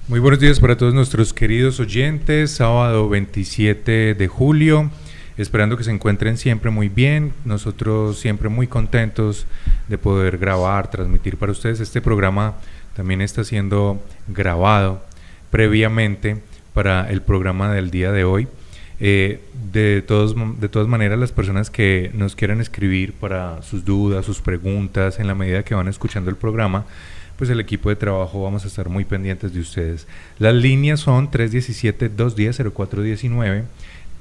Muy buenos días para todos nuestros queridos oyentes, sábado 27 de julio, esperando que se encuentren siempre muy bien, nosotros siempre muy contentos de poder grabar, transmitir para ustedes. Este programa también está siendo grabado previamente para el programa del día de hoy. De todas maneras, las personas que nos quieran escribir para sus dudas, sus preguntas, en la medida que van escuchando el programa, pues el equipo de trabajo vamos a estar muy pendientes de ustedes. Las líneas son 317-210-0419,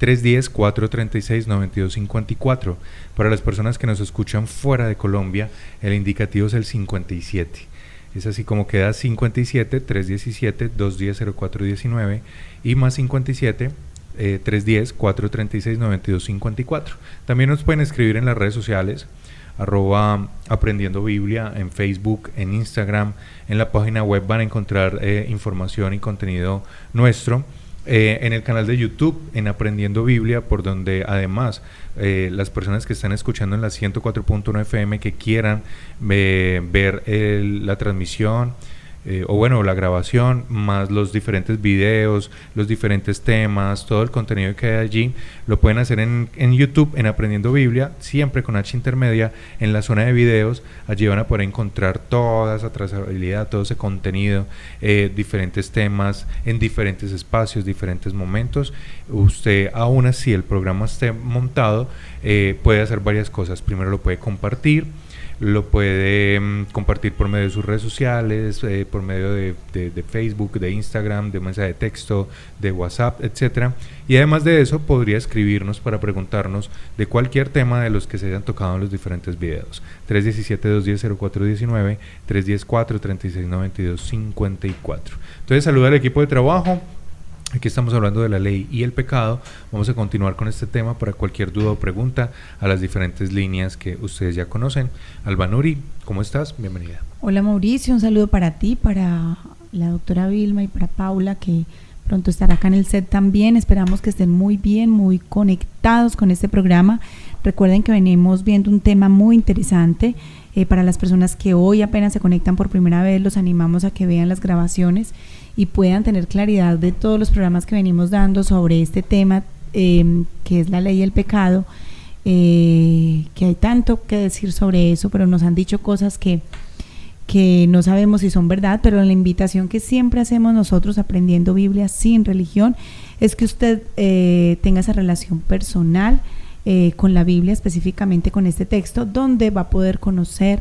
310-436-9254. Para las personas que nos escuchan fuera de Colombia, el indicativo es el 57. Es así como queda 57, 317-210-0419 y más 57, 310-436-9254. También nos pueden escribir en las redes sociales, @aprendiendo Biblia, en Facebook, en Instagram. En la página web van a encontrar información y contenido nuestro, en el canal de YouTube, en Aprendiendo Biblia, por donde además las personas que están escuchando en la 104.1 FM que quieran ver la transmisión, o bueno, la grabación, más los diferentes videos, los diferentes temas, todo el contenido que hay allí, lo pueden hacer en YouTube, en Aprendiendo Biblia, siempre con H intermedia, en la zona de videos. Allí van a poder encontrar toda esa trazabilidad, todo ese contenido, diferentes temas, en diferentes espacios, diferentes momentos. Usted, aún así el programa esté montado, puede hacer varias cosas. Primero lo puede compartir, lo puede compartir por medio de sus redes sociales, por medio de Facebook, de Instagram, de mensaje de texto, de WhatsApp, etcétera. Y además de eso, podría escribirnos para preguntarnos de cualquier tema de los que se hayan tocado en los diferentes videos. 317-210-0419, 310-436-9254. Entonces, saluda al equipo de trabajo. Aquí estamos hablando de la ley y el pecado. Vamos a continuar con este tema. Para cualquier duda o pregunta, a las diferentes líneas que ustedes ya conocen. Albanuri, ¿cómo estás? Bienvenida. Hola Mauricio, un saludo para ti, para la doctora Vilma y para Paula, que pronto estará acá en el set también. Esperamos que estén muy bien, muy conectados con este programa. Recuerden que venimos viendo un tema muy interesante. Para las personas que hoy apenas se conectan por primera vez, los animamos a que vean las grabaciones y puedan tener claridad de todos los programas que venimos dando sobre este tema, que es la ley y el pecado, que hay tanto que decir sobre eso, pero nos han dicho cosas que no sabemos si son verdad. Pero la invitación que siempre hacemos nosotros, Aprendiendo Biblia sin religión, es que usted tenga esa relación personal con la Biblia, específicamente con este texto, donde va a poder conocer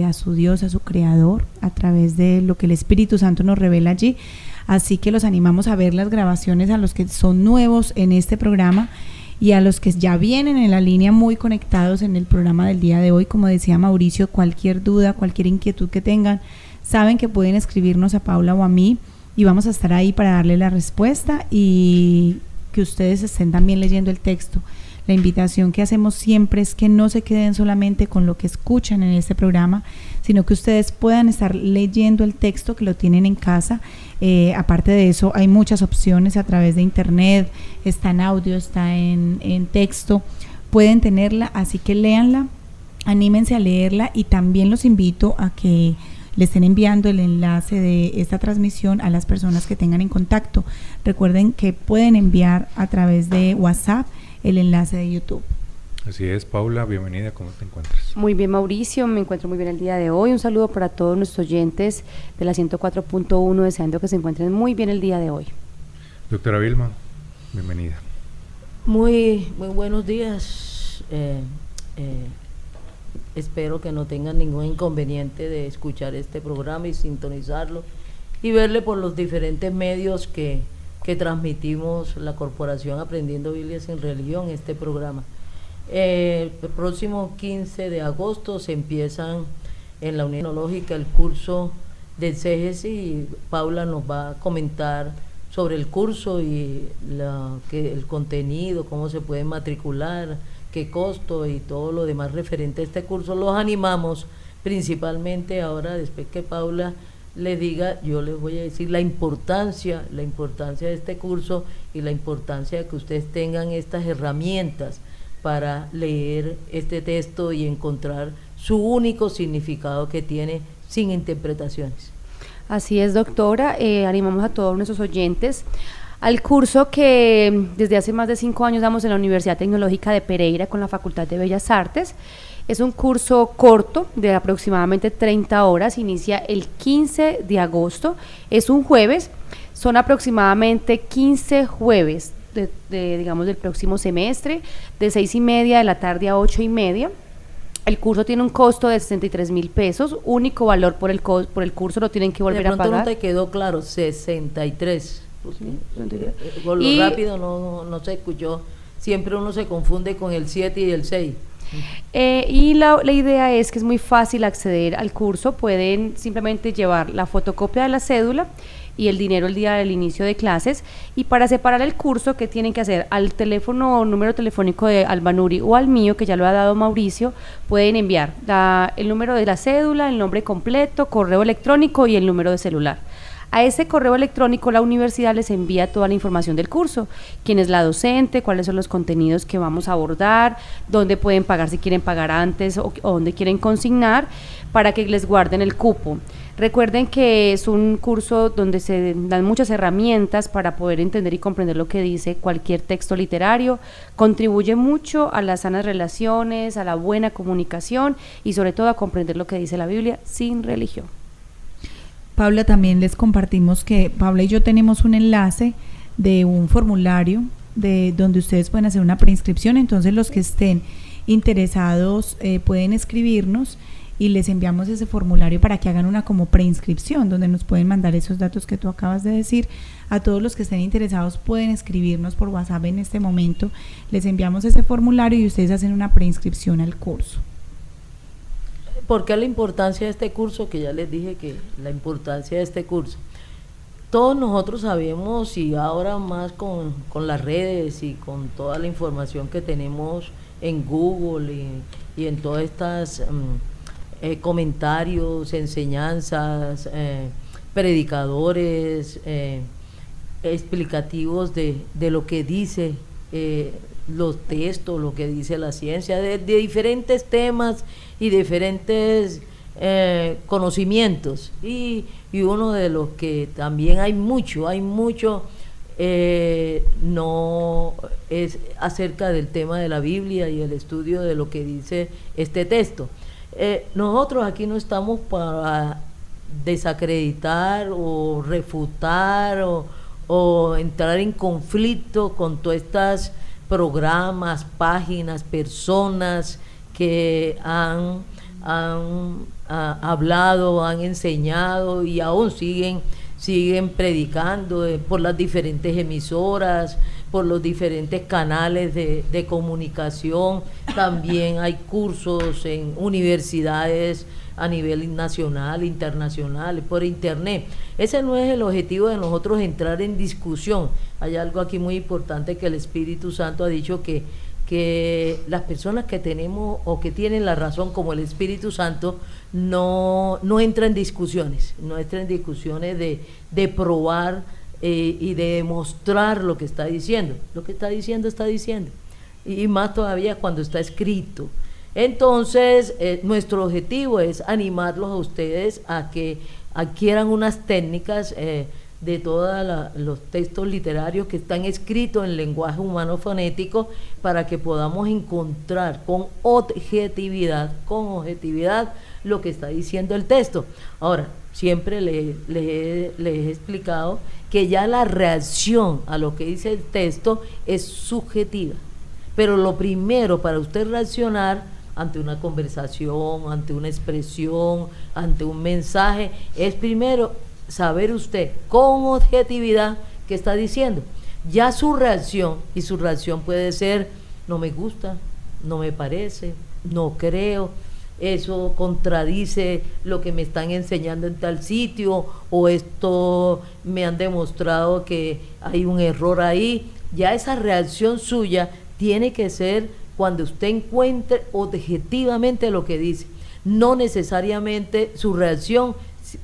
a su Dios, a su Creador, a través de lo que el Espíritu Santo nos revela allí. Así que los animamos a ver las grabaciones, a los que son nuevos en este programa y a los que ya vienen en la línea muy conectados en el programa del día de hoy. Como decía Mauricio, cualquier duda, cualquier inquietud que tengan, saben que pueden escribirnos a Paula o a mí y vamos a estar ahí para darle la respuesta y que ustedes estén también leyendo el texto. La invitación que hacemos siempre es que no se queden solamente con lo que escuchan en este programa, sino que ustedes puedan estar leyendo el texto, que lo tienen en casa. Aparte de eso, hay muchas opciones a través de internet, está en audio, está en texto, pueden tenerla, así que léanla, anímense a leerla y también los invito a que le estén enviando el enlace de esta transmisión a las personas que tengan en contacto. Recuerden que pueden enviar a través de WhatsApp el enlace de YouTube. Así es, Paula, bienvenida, ¿cómo te encuentras? Muy bien, Mauricio, me encuentro muy bien el día de hoy. Un saludo para todos nuestros oyentes de la 104.1, deseando que se encuentren muy bien el día de hoy. Doctora Vilma, bienvenida. Muy buenos días. Espero que no tengan ningún inconveniente de escuchar este programa y sintonizarlo y verle por los diferentes medios que transmitimos la Corporación Aprendiendo Biblia sin Religión, este programa. El próximo 15 de agosto se empiezan en la Unión Tecnológica el curso del CGC y Paula nos va a comentar sobre el curso y el contenido, cómo se puede matricular, qué costo y todo lo demás referente a este curso. Los animamos principalmente ahora, después que Paula le diga, yo les voy a decir la importancia de este curso y la importancia de que ustedes tengan estas herramientas para leer este texto y encontrar su único significado que tiene sin interpretaciones. Así es, doctora. Animamos a todos nuestros oyentes al curso que desde hace más de 5 años damos en la Universidad Tecnológica de Pereira con la Facultad de Bellas Artes. Es un curso corto de aproximadamente 30 horas, inicia el 15 de agosto, es un jueves, son aproximadamente 15 jueves digamos, del próximo semestre, de 6:30 de la tarde a 8:30. El curso tiene un costo de 63,000 pesos, único valor por el curso, lo tienen que volver a pagar. De pronto no te quedó claro, 63. Por lo rápido no se escuchó, siempre uno se confunde con el 7 y el 6. Y la idea es que es muy fácil acceder al curso, pueden simplemente llevar la fotocopia de la cédula y el dinero el día del inicio de clases, y para separar el curso, ¿qué tienen que hacer? Al número telefónico de Albanuri o al mío, que ya lo ha dado Mauricio, pueden enviar el número de la cédula, el nombre completo, correo electrónico y el número de celular. A ese correo electrónico la universidad les envía toda la información del curso, quién es la docente, cuáles son los contenidos que vamos a abordar, dónde pueden pagar si quieren pagar antes o dónde quieren consignar, para que les guarden el cupo. Recuerden que es un curso donde se dan muchas herramientas para poder entender y comprender lo que dice cualquier texto literario, contribuye mucho a las sanas relaciones, a la buena comunicación y sobre todo a comprender lo que dice la Biblia sin religión. Paula, también les compartimos que Paula y yo tenemos un enlace de un formulario donde ustedes pueden hacer una preinscripción, entonces los que estén interesados pueden escribirnos y les enviamos ese formulario para que hagan una como preinscripción, donde nos pueden mandar esos datos que tú acabas de decir. A todos los que estén interesados pueden escribirnos por WhatsApp en este momento, les enviamos ese formulario y ustedes hacen una preinscripción al curso. ¿Por qué la importancia de este curso? Que ya les dije que la importancia de este curso. Todos nosotros sabemos, y ahora más con las redes y con toda la información que tenemos en Google y en todas estas comentarios, enseñanzas, predicadores, explicativos de lo que dice los textos, lo que dice la ciencia, de diferentes temas y diferentes conocimientos, y uno de los que también hay mucho no es acerca del tema de la Biblia y el estudio de lo que dice este texto. Nosotros aquí no estamos para desacreditar o refutar o entrar en conflicto con todas estas programas, páginas, personas que han hablado, han enseñado y aún siguen predicando por las diferentes emisoras, por los diferentes canales de comunicación. También hay cursos en universidades a nivel nacional, internacional, por internet. Ese no es el objetivo de nosotros, entrar en discusión. Hay algo aquí muy importante que el Espíritu Santo ha dicho, que las personas que tenemos o que tienen la razón como el Espíritu Santo no entra en discusiones, de probar y de demostrar lo que está diciendo. Lo que está diciendo, y más todavía cuando está escrito. Entonces, nuestro objetivo es animarlos a ustedes a que adquieran unas técnicas de todos los textos literarios que están escritos en lenguaje humano fonético, para que podamos encontrar con objetividad lo que está diciendo el texto. Ahora, siempre les he explicado que ya la reacción a lo que dice el texto es subjetiva, pero lo primero para usted reaccionar ante una conversación, ante una expresión, ante un mensaje, es primero saber usted con objetividad qué está diciendo. Ya su reacción puede ser: no me gusta, no me parece, no creo, eso contradice lo que me están enseñando en tal sitio, o esto me han demostrado que hay un error ahí. Ya esa reacción suya tiene que ser cuando usted encuentre objetivamente lo que dice. No necesariamente su reacción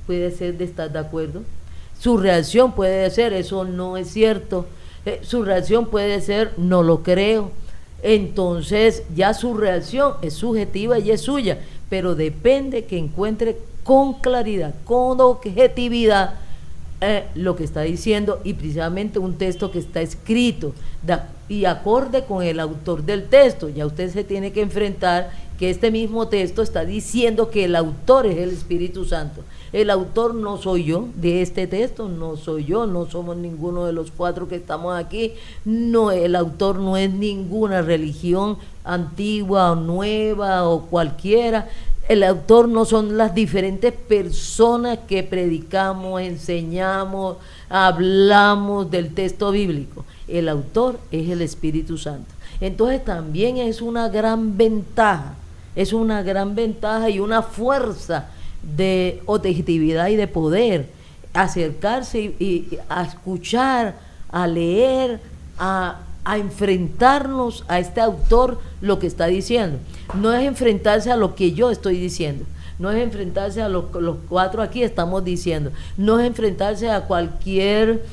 puede ser de estar de acuerdo, su reacción puede ser: eso no es cierto, su reacción puede ser: no lo creo. Entonces ya su reacción es subjetiva y es suya, pero depende que encuentre con claridad, con objetividad, lo que está diciendo, y precisamente un texto que está escrito y acorde con el autor del texto. Ya usted se tiene que enfrentar que este mismo texto está diciendo que el autor es el Espíritu Santo. El autor no soy yo de este texto, no soy yo, no somos ninguno de los 4 que estamos aquí. No, el autor no es ninguna religión antigua o nueva o cualquiera. El autor no son las diferentes personas que predicamos, enseñamos, hablamos del texto bíblico. El autor es el Espíritu Santo. Entonces también es una gran ventaja y una fuerza de objetividad y de poder acercarse y a escuchar, a leer, a enfrentarnos a este autor lo que está diciendo. No es enfrentarse a lo que yo estoy diciendo, no es enfrentarse a los 4 aquí estamos diciendo, no es enfrentarse a cualquier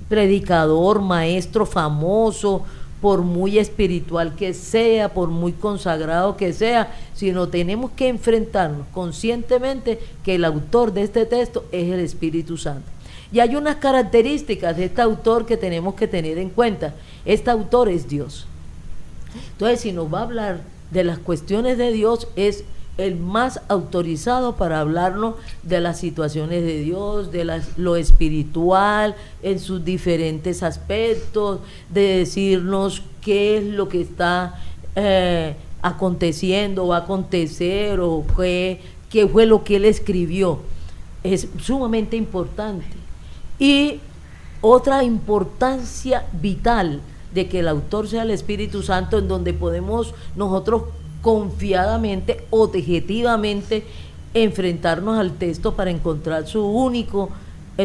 predicador, maestro famoso, por muy espiritual que sea, por muy consagrado que sea, sino tenemos que enfrentarnos conscientemente que el autor de este texto es el Espíritu Santo. Y hay unas características de este autor que tenemos que tener en cuenta. Este autor es Dios. Entonces, si nos va a hablar de las cuestiones de Dios, es el más autorizado para hablarnos de las situaciones de Dios, de lo espiritual en sus diferentes aspectos, de decirnos qué es lo que está aconteciendo o va a acontecer, o qué fue lo que él escribió. Es sumamente importante. Y otra importancia vital de que el autor sea el Espíritu Santo, en donde podemos nosotros confiadamente, objetivamente, enfrentarnos al texto para encontrar su único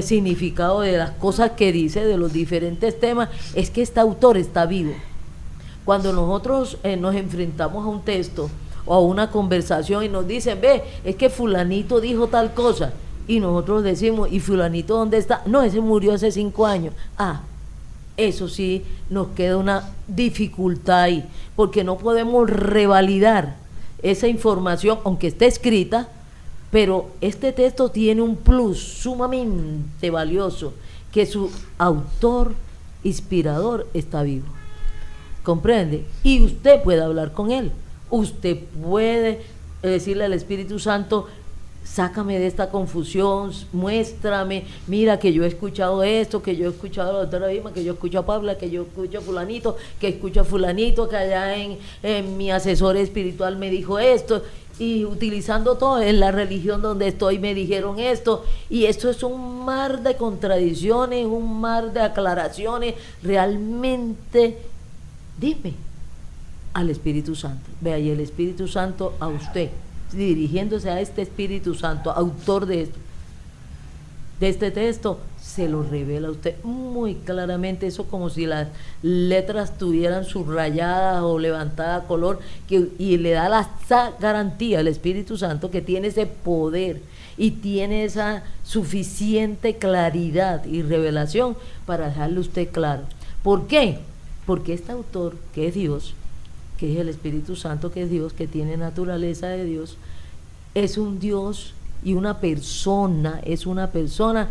significado de las cosas que dice, de los diferentes temas, es que este autor está vivo. Cuando nosotros nos enfrentamos a un texto o a una conversación y nos dicen, ve, es que fulanito dijo tal cosa, y nosotros decimos, ¿y fulanito dónde está? No, ese murió hace 5 años. Eso sí nos queda una dificultad ahí, porque no podemos revalidar esa información, aunque esté escrita, pero este texto tiene un plus sumamente valioso, que su autor inspirador está vivo. ¿Comprende? Y usted puede hablar con él. Usted puede decirle al Espíritu Santo, sácame de esta confusión, muéstrame, mira que yo he escuchado esto, que yo he escuchado a la doctora Vilma, que yo escucho a Paula, que yo escucho a fulanito, que escucho a fulanito, que allá en mi asesor espiritual me dijo esto, y utilizando todo en la religión donde estoy me dijeron esto, y esto es un mar de contradicciones, un mar de aclaraciones. Realmente, dime al Espíritu Santo, vea, y el Espíritu Santo a usted, dirigiéndose a este Espíritu Santo, autor de esto, de este texto, se lo revela a usted muy claramente. Eso como si las letras estuvieran subrayadas o levantadas a color, y le da la garantía al Espíritu Santo que tiene ese poder y tiene esa suficiente claridad y revelación para dejarle a usted claro. ¿Por qué? Porque este autor, que es Dios, que es el Espíritu Santo, que es Dios, que tiene naturaleza de Dios, es un Dios y una persona, es una persona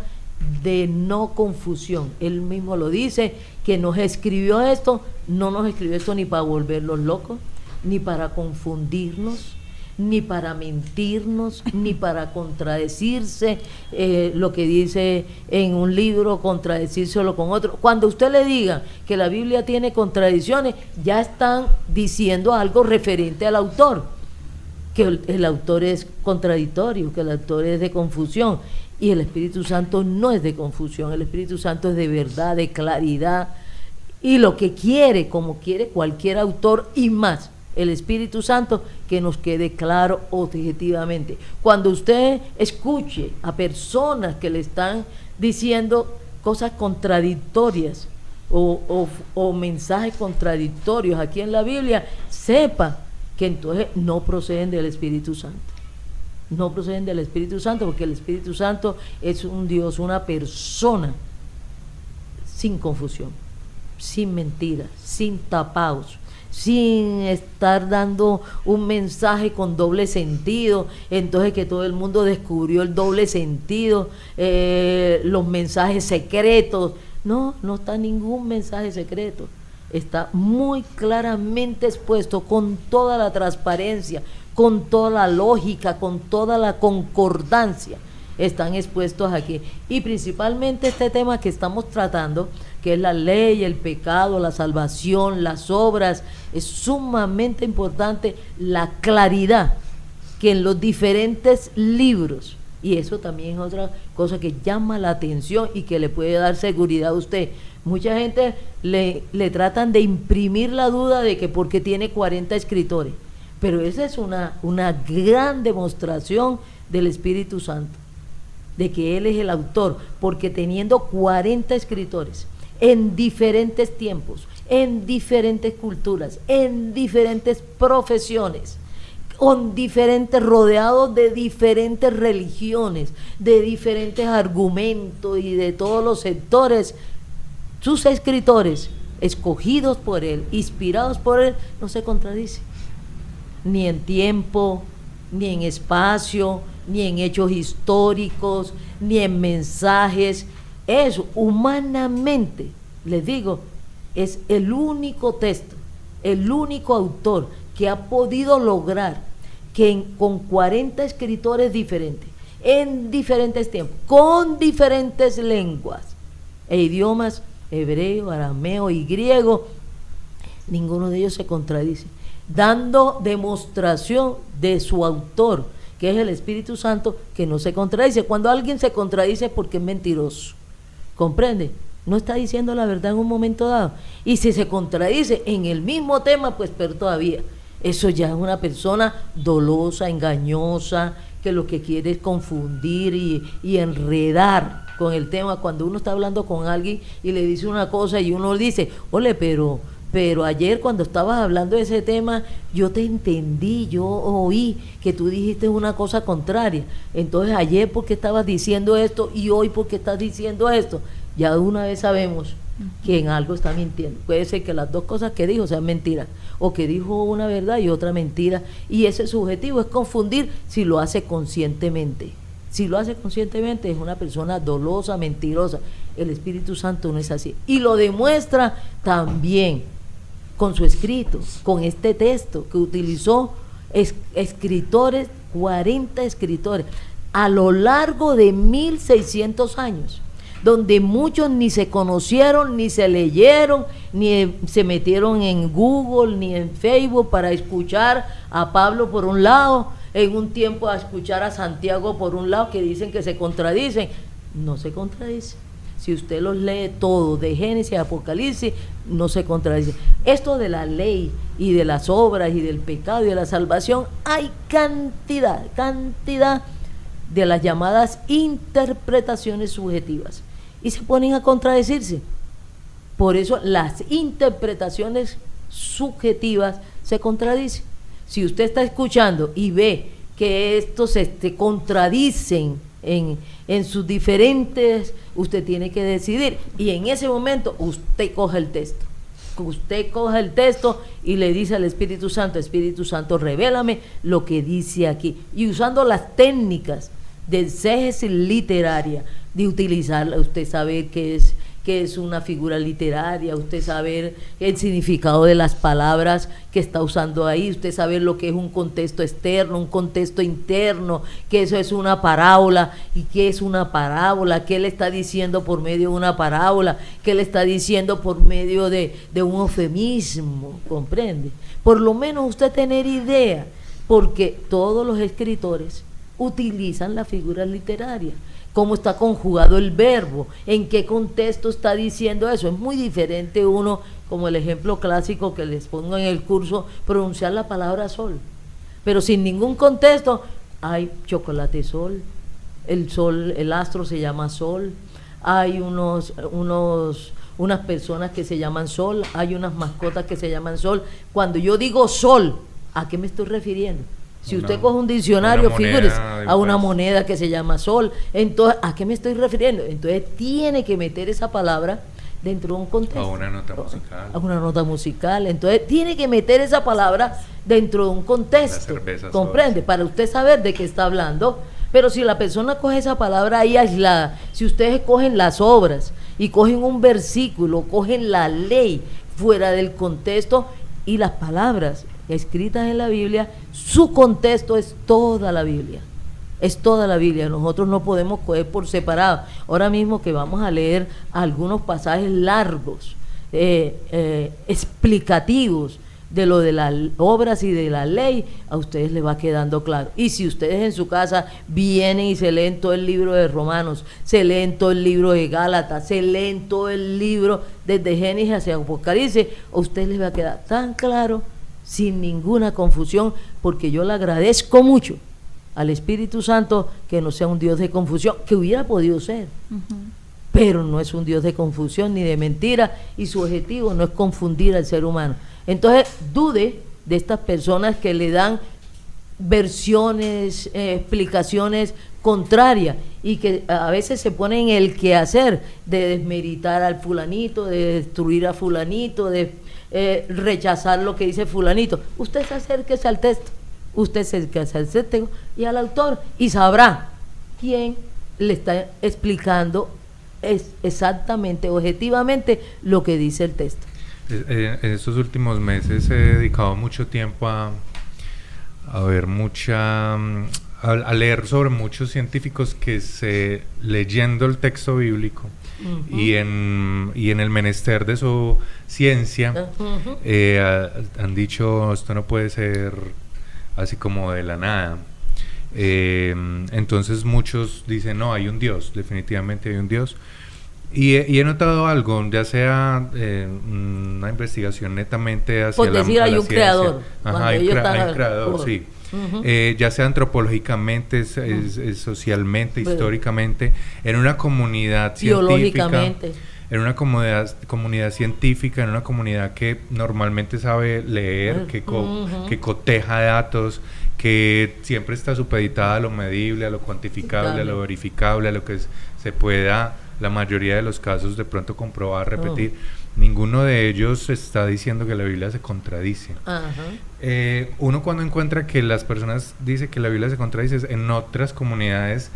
de no confusión. Él mismo lo dice, que nos escribió esto, no nos escribió esto ni para volverlos locos, ni para confundirnos, ni para mentirnos, ni para contradecirse, lo que dice en un libro, contradecírselo con otro. Cuando usted le diga que la Biblia tiene contradicciones, ya están diciendo algo referente al autor, que el autor es contradictorio, que el autor es de confusión, y el Espíritu Santo no es de confusión. El Espíritu Santo es de verdad, de claridad, y lo que quiere, como quiere cualquier autor, y más el Espíritu Santo, que nos quede claro objetivamente. Cuando usted escuche a personas que le están diciendo cosas contradictorias o mensajes contradictorios aquí en la Biblia, sepa que entonces no proceden del Espíritu Santo. No proceden del Espíritu Santo, porque el Espíritu Santo es un Dios, una persona sin confusión, sin mentiras, sin tapados, sin estar dando un mensaje con doble sentido, entonces que todo el mundo descubrió el doble sentido, los mensajes secretos. No, no está ningún mensaje secreto, está muy claramente expuesto, con toda la transparencia, con toda la lógica, con toda la concordancia, están expuestos aquí. Y principalmente este tema que estamos tratando, que es la ley, el pecado, la salvación, las obras, es sumamente importante la claridad que en los diferentes libros, y eso también es otra cosa que llama la atención y que le puede dar seguridad a usted. Mucha gente le tratan de imprimir la duda de que porque tiene 40 escritores, pero esa es una gran demostración del Espíritu Santo, de que Él es el autor, porque teniendo 40 escritores en diferentes tiempos, en diferentes culturas, en diferentes profesiones, con diferentes, rodeados de diferentes religiones, de diferentes argumentos y de todos los sectores, sus escritores, escogidos por Él, inspirados por Él, no se contradicen, ni en tiempo, ni en espacio, ni en hechos históricos, ni en mensajes. Eso, humanamente, les digo, es el único texto, el único autor que ha podido lograr que con 40 escritores diferentes, en diferentes tiempos, con diferentes lenguas e idiomas, hebreo, arameo y griego, ninguno de ellos se contradice, dando demostración de su autor, que es el Espíritu Santo, que no se contradice. Cuando alguien se contradice es porque es mentiroso, ¿comprende? No está diciendo la verdad en un momento dado. Y si se contradice en el mismo tema, pues peor todavía. Eso ya es una persona dolosa, engañosa, que lo que quiere es confundir y enredar con el tema. Cuando uno está hablando con alguien y le dice una cosa y uno le dice, ole, pero ayer cuando estabas hablando de ese tema, yo te entendí, yo oí que tú dijiste una cosa contraria. Entonces ayer porque estabas diciendo esto y hoy porque estás diciendo esto, ya de una vez sabemos que en algo está mintiendo. Puede ser que las dos cosas que dijo sean mentiras, o que dijo una verdad y otra mentira, y ese subjetivo es confundir si lo hace conscientemente. Si lo hace conscientemente es una persona dolosa, mentirosa. El Espíritu Santo no es así, y lo demuestra también con su escrito, con este texto que utilizó escritores, 40 escritores, a lo largo de 1600 años, donde muchos ni se conocieron, ni se leyeron, ni se metieron en Google, ni en Facebook para escuchar a Pablo por un lado, en un tiempo a escuchar a Santiago por un lado, que dicen que se contradicen. No se contradicen. Si usted los lee todo, de Génesis a Apocalipsis, no se contradice. Esto de la ley y de las obras y del pecado y de la salvación, hay cantidad de las llamadas interpretaciones subjetivas, y se ponen a contradecirse. Por eso las interpretaciones subjetivas se contradicen. Si usted está escuchando y ve que estos se contradicen en sus diferentes, usted tiene que decidir, y en ese momento usted coge el texto. Usted coge el texto y le dice al Espíritu Santo, revélame lo que dice aquí, y usando las técnicas de exégesis literaria, de utilizarla, usted sabe qué es una figura literaria, usted sabe el significado de las palabras que está usando ahí, usted sabe lo que es un contexto externo, un contexto interno, que eso es una parábola, y qué es una parábola, qué le está diciendo por medio de una parábola, qué le está diciendo por medio de un eufemismo, ¿comprende? Por lo menos usted tener idea, porque todos los escritores utilizan la figura literaria, cómo está conjugado el verbo, en qué contexto está diciendo eso. Es muy diferente uno, como el ejemplo clásico que les pongo en el curso, pronunciar la palabra sol, pero sin ningún contexto. Hay chocolate sol, el astro se llama sol, hay unas personas que se llaman sol, hay unas mascotas que se llaman sol. Cuando yo digo sol, ¿a qué me estoy refiriendo? Si usted coge un diccionario, figúrese a una moneda que se llama sol. Entonces, ¿a qué me estoy refiriendo? Entonces tiene que meter esa palabra dentro de un contexto. A una nota musical. A una nota musical. Entonces tiene que meter esa palabra dentro de un contexto. ¿Comprende? Para usted saber de qué está hablando. Pero si la persona coge esa palabra ahí aislada, si ustedes cogen las obras y cogen un versículo, cogen la ley fuera del contexto y las palabras escritas en la Biblia, su contexto es toda la Biblia. Es toda la Biblia, nosotros no podemos coger por separado. Ahora mismo que vamos a leer algunos pasajes largos, explicativos de lo de las obras y de la ley, a ustedes les va quedando claro. Y si ustedes en su casa vienen y se leen todo el libro de Romanos, se leen todo el libro de Gálatas, se leen todo el libro desde Génesis hacia Apocalipsis, a ustedes les va a quedar tan claro, sin ninguna confusión, porque yo le agradezco mucho al Espíritu Santo que no sea un Dios de confusión, que hubiera podido ser, pero no es un Dios de confusión ni de mentira, y su objetivo no es confundir al ser humano. Entonces dude de estas personas que le dan versiones, explicaciones contrarias, y que a veces se ponen el quehacer de desmeritar al fulanito, de destruir a fulanito, de rechazar lo que dice fulanito. Usted se acérquese al texto, usted se acerca al texto y al autor, y sabrá quién le está explicando exactamente, objetivamente, lo que dice el texto. En estos últimos meses he dedicado mucho tiempo a ver a leer sobre muchos científicos que leyendo el texto bíblico y en el menester de su ciencia han dicho, esto no puede ser así como de la nada. Entonces muchos dicen, no, hay un Dios, definitivamente hay un Dios. Y he notado algo, ya sea una investigación netamente hacia por decir, hay un ciencia. creador. Ajá, hay un creador, sí. Ya sea antropológicamente, socialmente, históricamente, en una comunidad científica, en una comunidad científica, en una comunidad que normalmente sabe leer, que coteja datos, que siempre está supeditada a lo medible, a lo cuantificable, a lo verificable, a lo que se pueda, la mayoría de los casos, de pronto comprobar, repetir. Ninguno de ellos está diciendo que la Biblia se contradice. Uno cuando encuentra que las personas dicen que la Biblia se contradice es en otras comunidades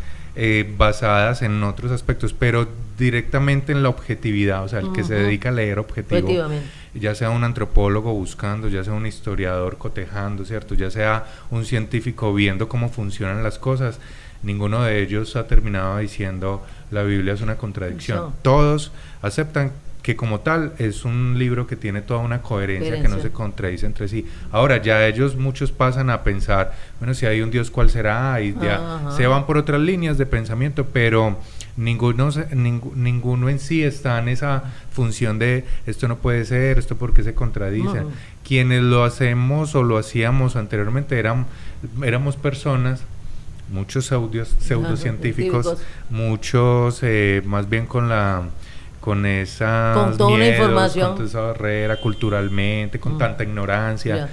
basadas en otros aspectos, pero directamente en la objetividad, o sea, el que se dedica a leer objetivo, ya sea un antropólogo buscando, ya sea un historiador cotejando, ¿cierto? Ya sea un científico viendo cómo funcionan las cosas, ninguno de ellos ha terminado diciendo la Biblia es una contradicción. Todos aceptan que como tal es un libro que tiene toda una coherencia, que no se contradice entre sí. Ahora ya muchos pasan a pensar, bueno, si hay un Dios, ¿cuál será? Y ya se van por otras líneas de pensamiento, pero ninguno en sí está en esa función de esto no puede ser, esto porque se contradice. Quienes lo hacemos o lo hacíamos anteriormente éramos personas, muchos pseudocientíficos, muchos más bien con esa toda una información, con toda esa barrera culturalmente, con tanta ignorancia.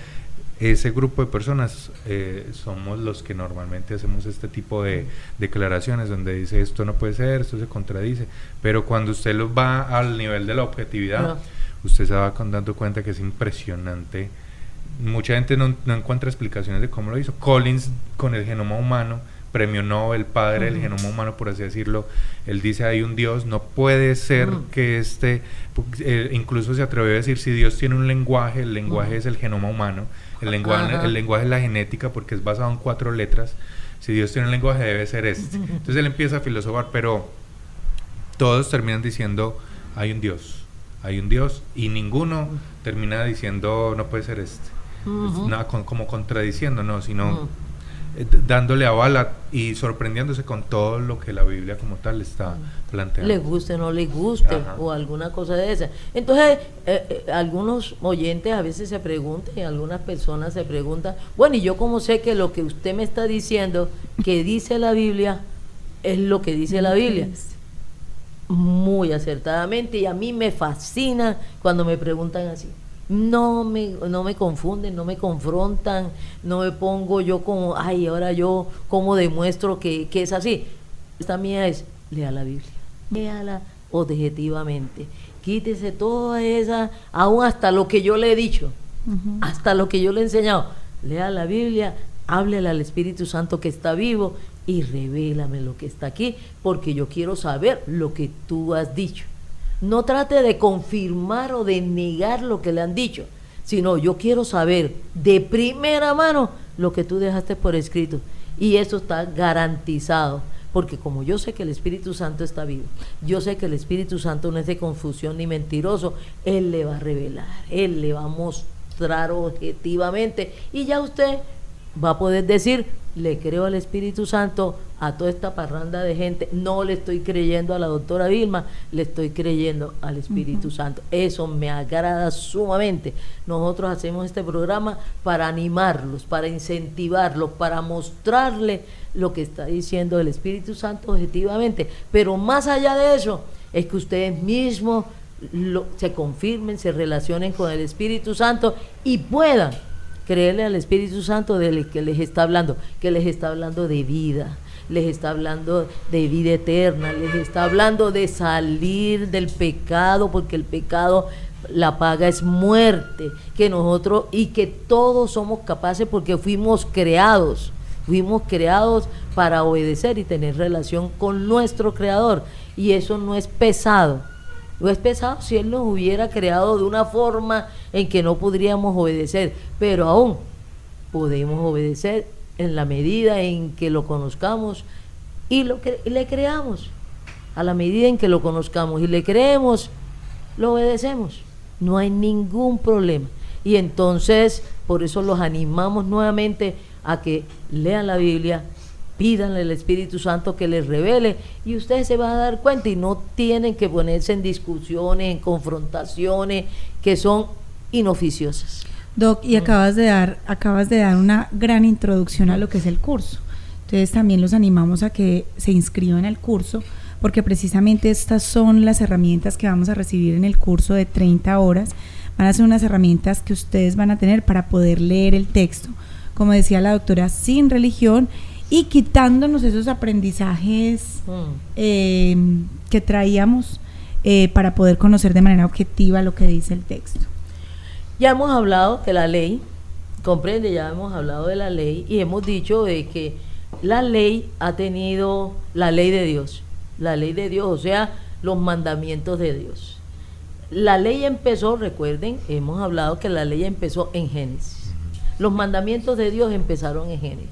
Ese grupo de personas somos los que normalmente hacemos este tipo de declaraciones donde dice esto no puede ser, esto se contradice, pero cuando usted lo va al nivel de la objetividad, usted se va dando cuenta que es impresionante. Mucha gente no encuentra explicaciones de cómo lo hizo. Collins con el genoma humano, premio Nobel, padre del genoma humano, por así decirlo, él dice hay un Dios, no puede ser que incluso se atrevió a decir, si Dios tiene un lenguaje, el lenguaje es el genoma humano, el lenguaje es la genética porque es basado en 4 letras, si Dios tiene un lenguaje debe ser este. Entonces él empieza a filosofar, pero todos terminan diciendo hay un Dios, y ninguno termina diciendo no puede ser este. Nada como contradiciendo, no, sino dándole aval y sorprendiéndose con todo lo que la Biblia como tal está planteando. Le guste o no le guste, o alguna cosa de esa. Entonces, algunos oyentes a veces se preguntan, y algunas personas se preguntan, bueno, ¿y yo cómo sé que lo que usted me está diciendo, que dice la Biblia, es lo que dice la Biblia? Muy acertadamente, y a mí me fascina cuando me preguntan así. No me confunden, no me confrontan, no me pongo yo como, ay, ahora yo cómo demuestro que es así. Esta mía es, lea la Biblia, léala objetivamente. Quítese toda esa, aún hasta lo que yo le he dicho, hasta lo que yo le he enseñado. Lea la Biblia, háblele al Espíritu Santo que está vivo y revélame lo que está aquí, porque yo quiero saber lo que tú has dicho. No trate de confirmar o de negar lo que le han dicho, sino yo quiero saber de primera mano lo que tú dejaste por escrito. Y eso está garantizado, porque como yo sé que el Espíritu Santo está vivo, yo sé que el Espíritu Santo no es de confusión ni mentiroso, Él le va a revelar, Él le va a mostrar objetivamente, y ya usted va a poder decir, le creo al Espíritu Santo, a toda esta parranda de gente, no le estoy creyendo a la doctora Vilma, le estoy creyendo al Espíritu Santo. Eso me agrada sumamente. Nosotros hacemos este programa para animarlos, para incentivarlos, para mostrarle lo que está diciendo el Espíritu Santo objetivamente, pero más allá de eso, es que ustedes mismos se confirmen, se relacionen con el Espíritu Santo y puedan creerle al Espíritu Santo del que les está hablando, que les está hablando de vida, les está hablando de vida eterna, les está hablando de salir del pecado, porque el pecado, la paga es muerte, que nosotros y que todos somos capaces porque fuimos creados para obedecer y tener relación con nuestro Creador, y eso no es pesado. No es pesado si Él nos hubiera creado de una forma en que no podríamos obedecer, pero aún podemos obedecer en la medida en que lo conozcamos y le creamos. A la medida en que lo conozcamos y le creemos, lo obedecemos. No hay ningún problema. Y entonces, por eso los animamos nuevamente a que lean la Biblia, pídanle al Espíritu Santo que les revele, y ustedes se van a dar cuenta y no tienen que ponerse en discusiones, en confrontaciones que son inoficiosas. Doc, y acabas de dar una gran introducción a lo que es el curso. Entonces también los animamos a que se inscriban al curso, porque precisamente estas son las herramientas que vamos a recibir en el curso de 30 horas. Van a ser unas herramientas que ustedes van a tener para poder leer el texto, como decía la doctora, sin religión, y quitándonos esos aprendizajes que traíamos para poder conocer de manera objetiva lo que dice el texto. Ya hemos hablado de la ley, comprende, ya hemos hablado de la ley y hemos dicho de que la ley ha tenido la ley de Dios, o sea, los mandamientos de Dios. La ley empezó, recuerden, hemos hablado que la ley empezó en Génesis. Los mandamientos de Dios empezaron en Génesis.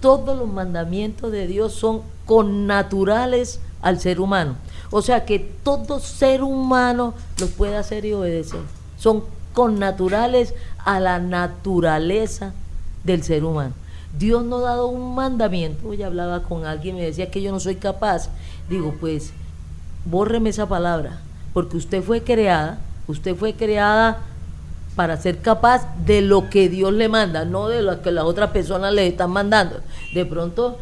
Todos los mandamientos de Dios son connaturales al ser humano. O sea que todo ser humano los puede hacer y obedecer. Son connaturales a la naturaleza del ser humano. Dios nos ha dado un mandamiento. Hoy hablaba con alguien y me decía que yo no soy capaz. Digo, pues, bórreme esa palabra, porque usted fue creada para ser capaz de lo que Dios le manda, no de lo que las otras personas le están mandando. De pronto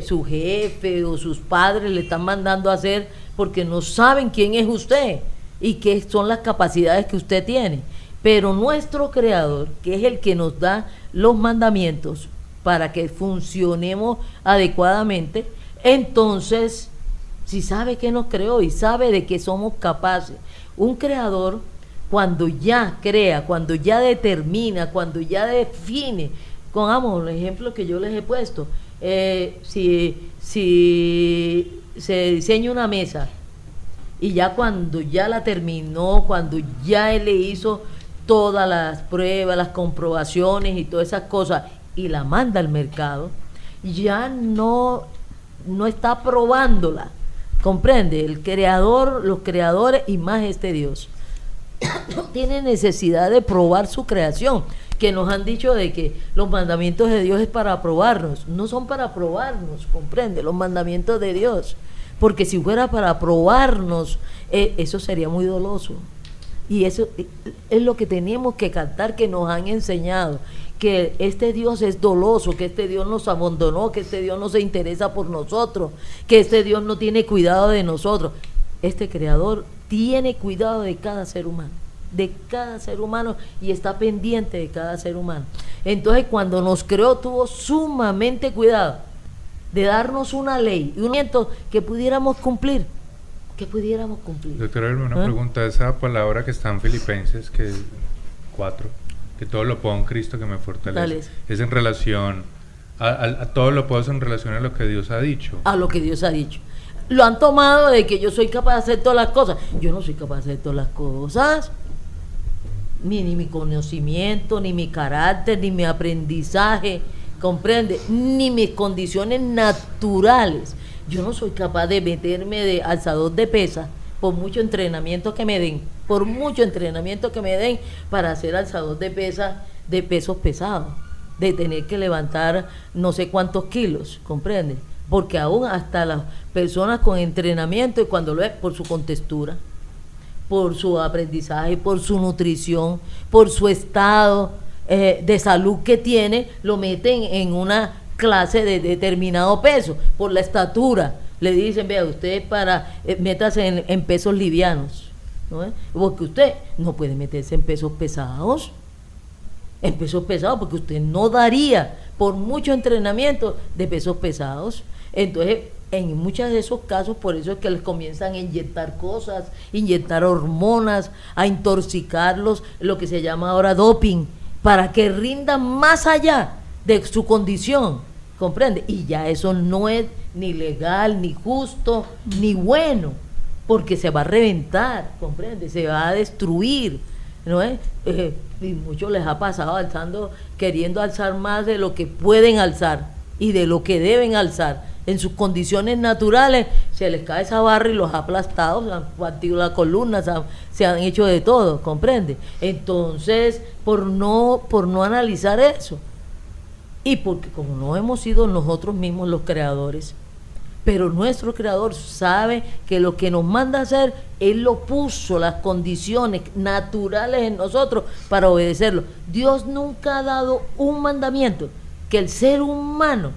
su jefe o sus padres le están mandando a hacer porque no saben quién es usted y qué son las capacidades que usted tiene. Pero nuestro Creador, que es el que nos da los mandamientos para que funcionemos adecuadamente, entonces, si sabe que nos creó y sabe de que somos capaces, un Creador, cuando ya crea, cuando ya determina, cuando ya define, pongamos el ejemplo que yo les he puesto, si se diseña una mesa y ya cuando ya la terminó, cuando ya él le hizo todas las pruebas, las comprobaciones y todas esas cosas y la manda al mercado, ya no está probándola, comprende, el creador, los creadores y más este Dios no tiene necesidad de probar su creación, que nos han dicho de que los mandamientos de Dios es para probarnos. No son para probarnos, comprende, los mandamientos de Dios, porque si fuera para probarnos, eso sería muy doloso, y eso es lo que tenemos que captar, que nos han enseñado, que este Dios es doloso, que este Dios nos abandonó, que este Dios no se interesa por nosotros, que este Dios no tiene cuidado de nosotros. Este Creador tiene cuidado de cada ser humano, y está pendiente de cada ser humano. Entonces, cuando nos creó, tuvo sumamente cuidado de darnos una ley y un momento que pudiéramos cumplir, que pudiéramos cumplir. Doctora, una pregunta, esa palabra que está en Filipenses, que 4, que todo lo puedo en Cristo que me fortalece, Dale. es en relación a todo lo puedo en relación a lo que Dios ha dicho. A lo que Dios ha dicho. Lo han tomado de que yo soy capaz de hacer todas las cosas. Yo no soy capaz de hacer todas las cosas. Ni mi conocimiento, ni mi carácter, ni mi aprendizaje, comprende, ni mis condiciones naturales. Yo no soy capaz de meterme de alzador de pesas por mucho entrenamiento que me den, para hacer alzador de pesas de pesos pesados, de tener que levantar no sé cuántos kilos, comprende, porque aún hasta las personas con entrenamiento, y cuando lo es por su contextura, por su aprendizaje, por su nutrición, por su estado de salud que tiene, lo meten en una clase de determinado peso, por la estatura. Le dicen, vea, usted métase en pesos livianos, ¿no? Porque usted no puede meterse en pesos pesados, porque usted no daría por mucho entrenamiento de pesos pesados. Entonces, en muchos de esos casos, por eso es que les comienzan a inyectar cosas, inyectar hormonas, a intoxicarlos, lo que se llama ahora doping, para que rindan más allá de su condición, ¿comprende? Y ya eso no es ni legal, ni justo, ni bueno, porque se va a reventar, ¿comprende? Se va a destruir, ¿no es? Y muchos les ha pasado queriendo alzar más de lo que pueden alzar y de lo que deben alzar. En sus condiciones naturales se les cae esa barra y los ha aplastado, se han partido las columnas, se han hecho de todo, ¿comprende? Entonces, por no analizar eso, y porque como no hemos sido nosotros mismos los creadores, pero nuestro creador sabe que lo que nos manda a hacer, Él lo puso, las condiciones naturales en nosotros para obedecerlo. Dios nunca ha dado un mandamiento que el ser humano,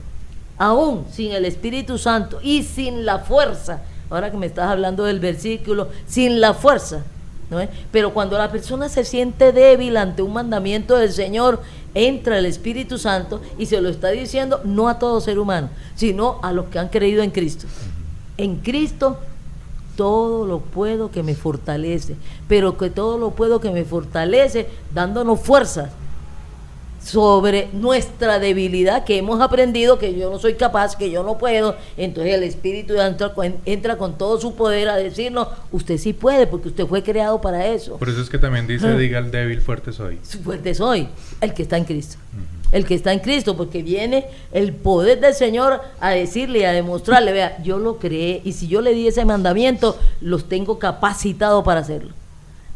aún sin el Espíritu Santo y sin la fuerza, ahora que me estás hablando del versículo, sin la fuerza, ¿no es? Pero cuando la persona se siente débil ante un mandamiento del Señor, entra el Espíritu Santo y se lo está diciendo no a todo ser humano, sino a los que han creído en Cristo. En Cristo todo lo puedo que me fortalece, pero que todo lo puedo que me fortalece dándonos fuerzas sobre nuestra debilidad, que hemos aprendido que yo no soy capaz, que yo no puedo. Entonces el Espíritu entra con todo su poder a decirnos, usted sí puede, porque usted fue creado para eso. Por eso es que también dice, diga al débil, fuerte soy. Fuerte soy, el que está en Cristo. El que está en Cristo, porque viene el poder del Señor a decirle y a demostrarle, vea, yo lo creé, y si yo le di ese mandamiento, los tengo capacitados para hacerlo.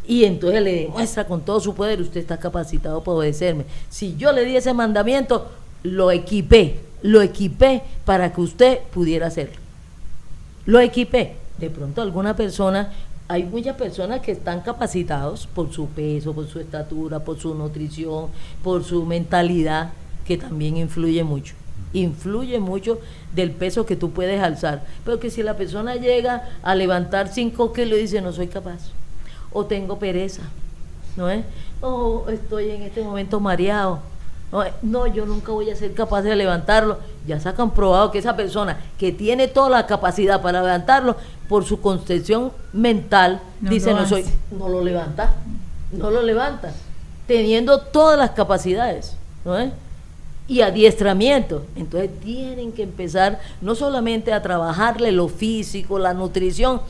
Y entonces le demuestra con todo su poder, usted está capacitado para obedecerme. Si yo le di ese mandamiento, lo equipé para que usted pudiera hacerlo. Lo equipé. De pronto hay muchas personas que están capacitados por su peso, por su estatura, por su nutrición, por su mentalidad, que también influye mucho del peso que tú puedes alzar. Pero que si la persona llega a levantar 5 kilos y dice, no soy capaz, o tengo pereza, ¿no es? O estoy en este momento mareado, no, yo nunca voy a ser capaz de levantarlo. Ya se ha comprobado que esa persona que tiene toda la capacidad para levantarlo, por su concepción mental, dice, no lo levanta, teniendo todas las capacidades, ¿no es? Y adiestramiento. Entonces tienen que empezar no solamente a trabajarle lo físico, la nutrición,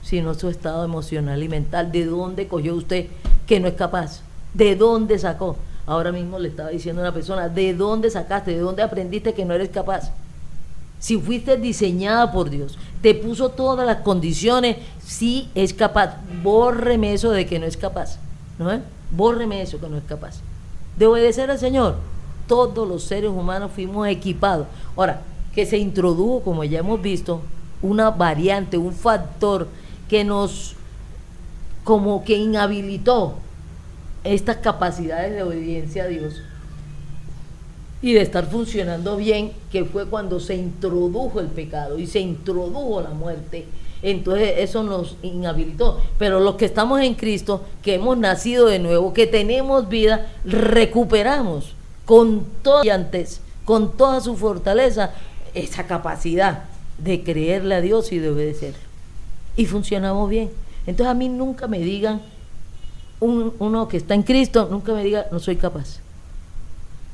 sino su estado emocional y mental. ¿De dónde cogió usted que no es capaz? ¿De dónde sacó? Ahora mismo le estaba diciendo a una persona, ¿de dónde sacaste? ¿De dónde aprendiste que no eres capaz? Si fuiste diseñada por Dios, te puso todas las condiciones, sí es capaz. Bórreme eso de que no es capaz, ¿no es? Bórreme eso que no es capaz. De obedecer al Señor, todos los seres humanos fuimos equipados. Ahora, que se introdujo, como ya hemos visto, una variante, un factor que nos como que inhabilitó estas capacidades de obediencia a Dios y de estar funcionando bien, que fue cuando se introdujo el pecado y se introdujo la muerte. Entonces eso nos inhabilitó. Pero los que estamos en Cristo, que hemos nacido de nuevo, que tenemos vida, recuperamos con toda su fortaleza esa capacidad de creerle a Dios y de obedecer. y funcionamos bien. Entonces a mí nunca me digan, uno que está en Cristo, nunca me diga, no soy capaz.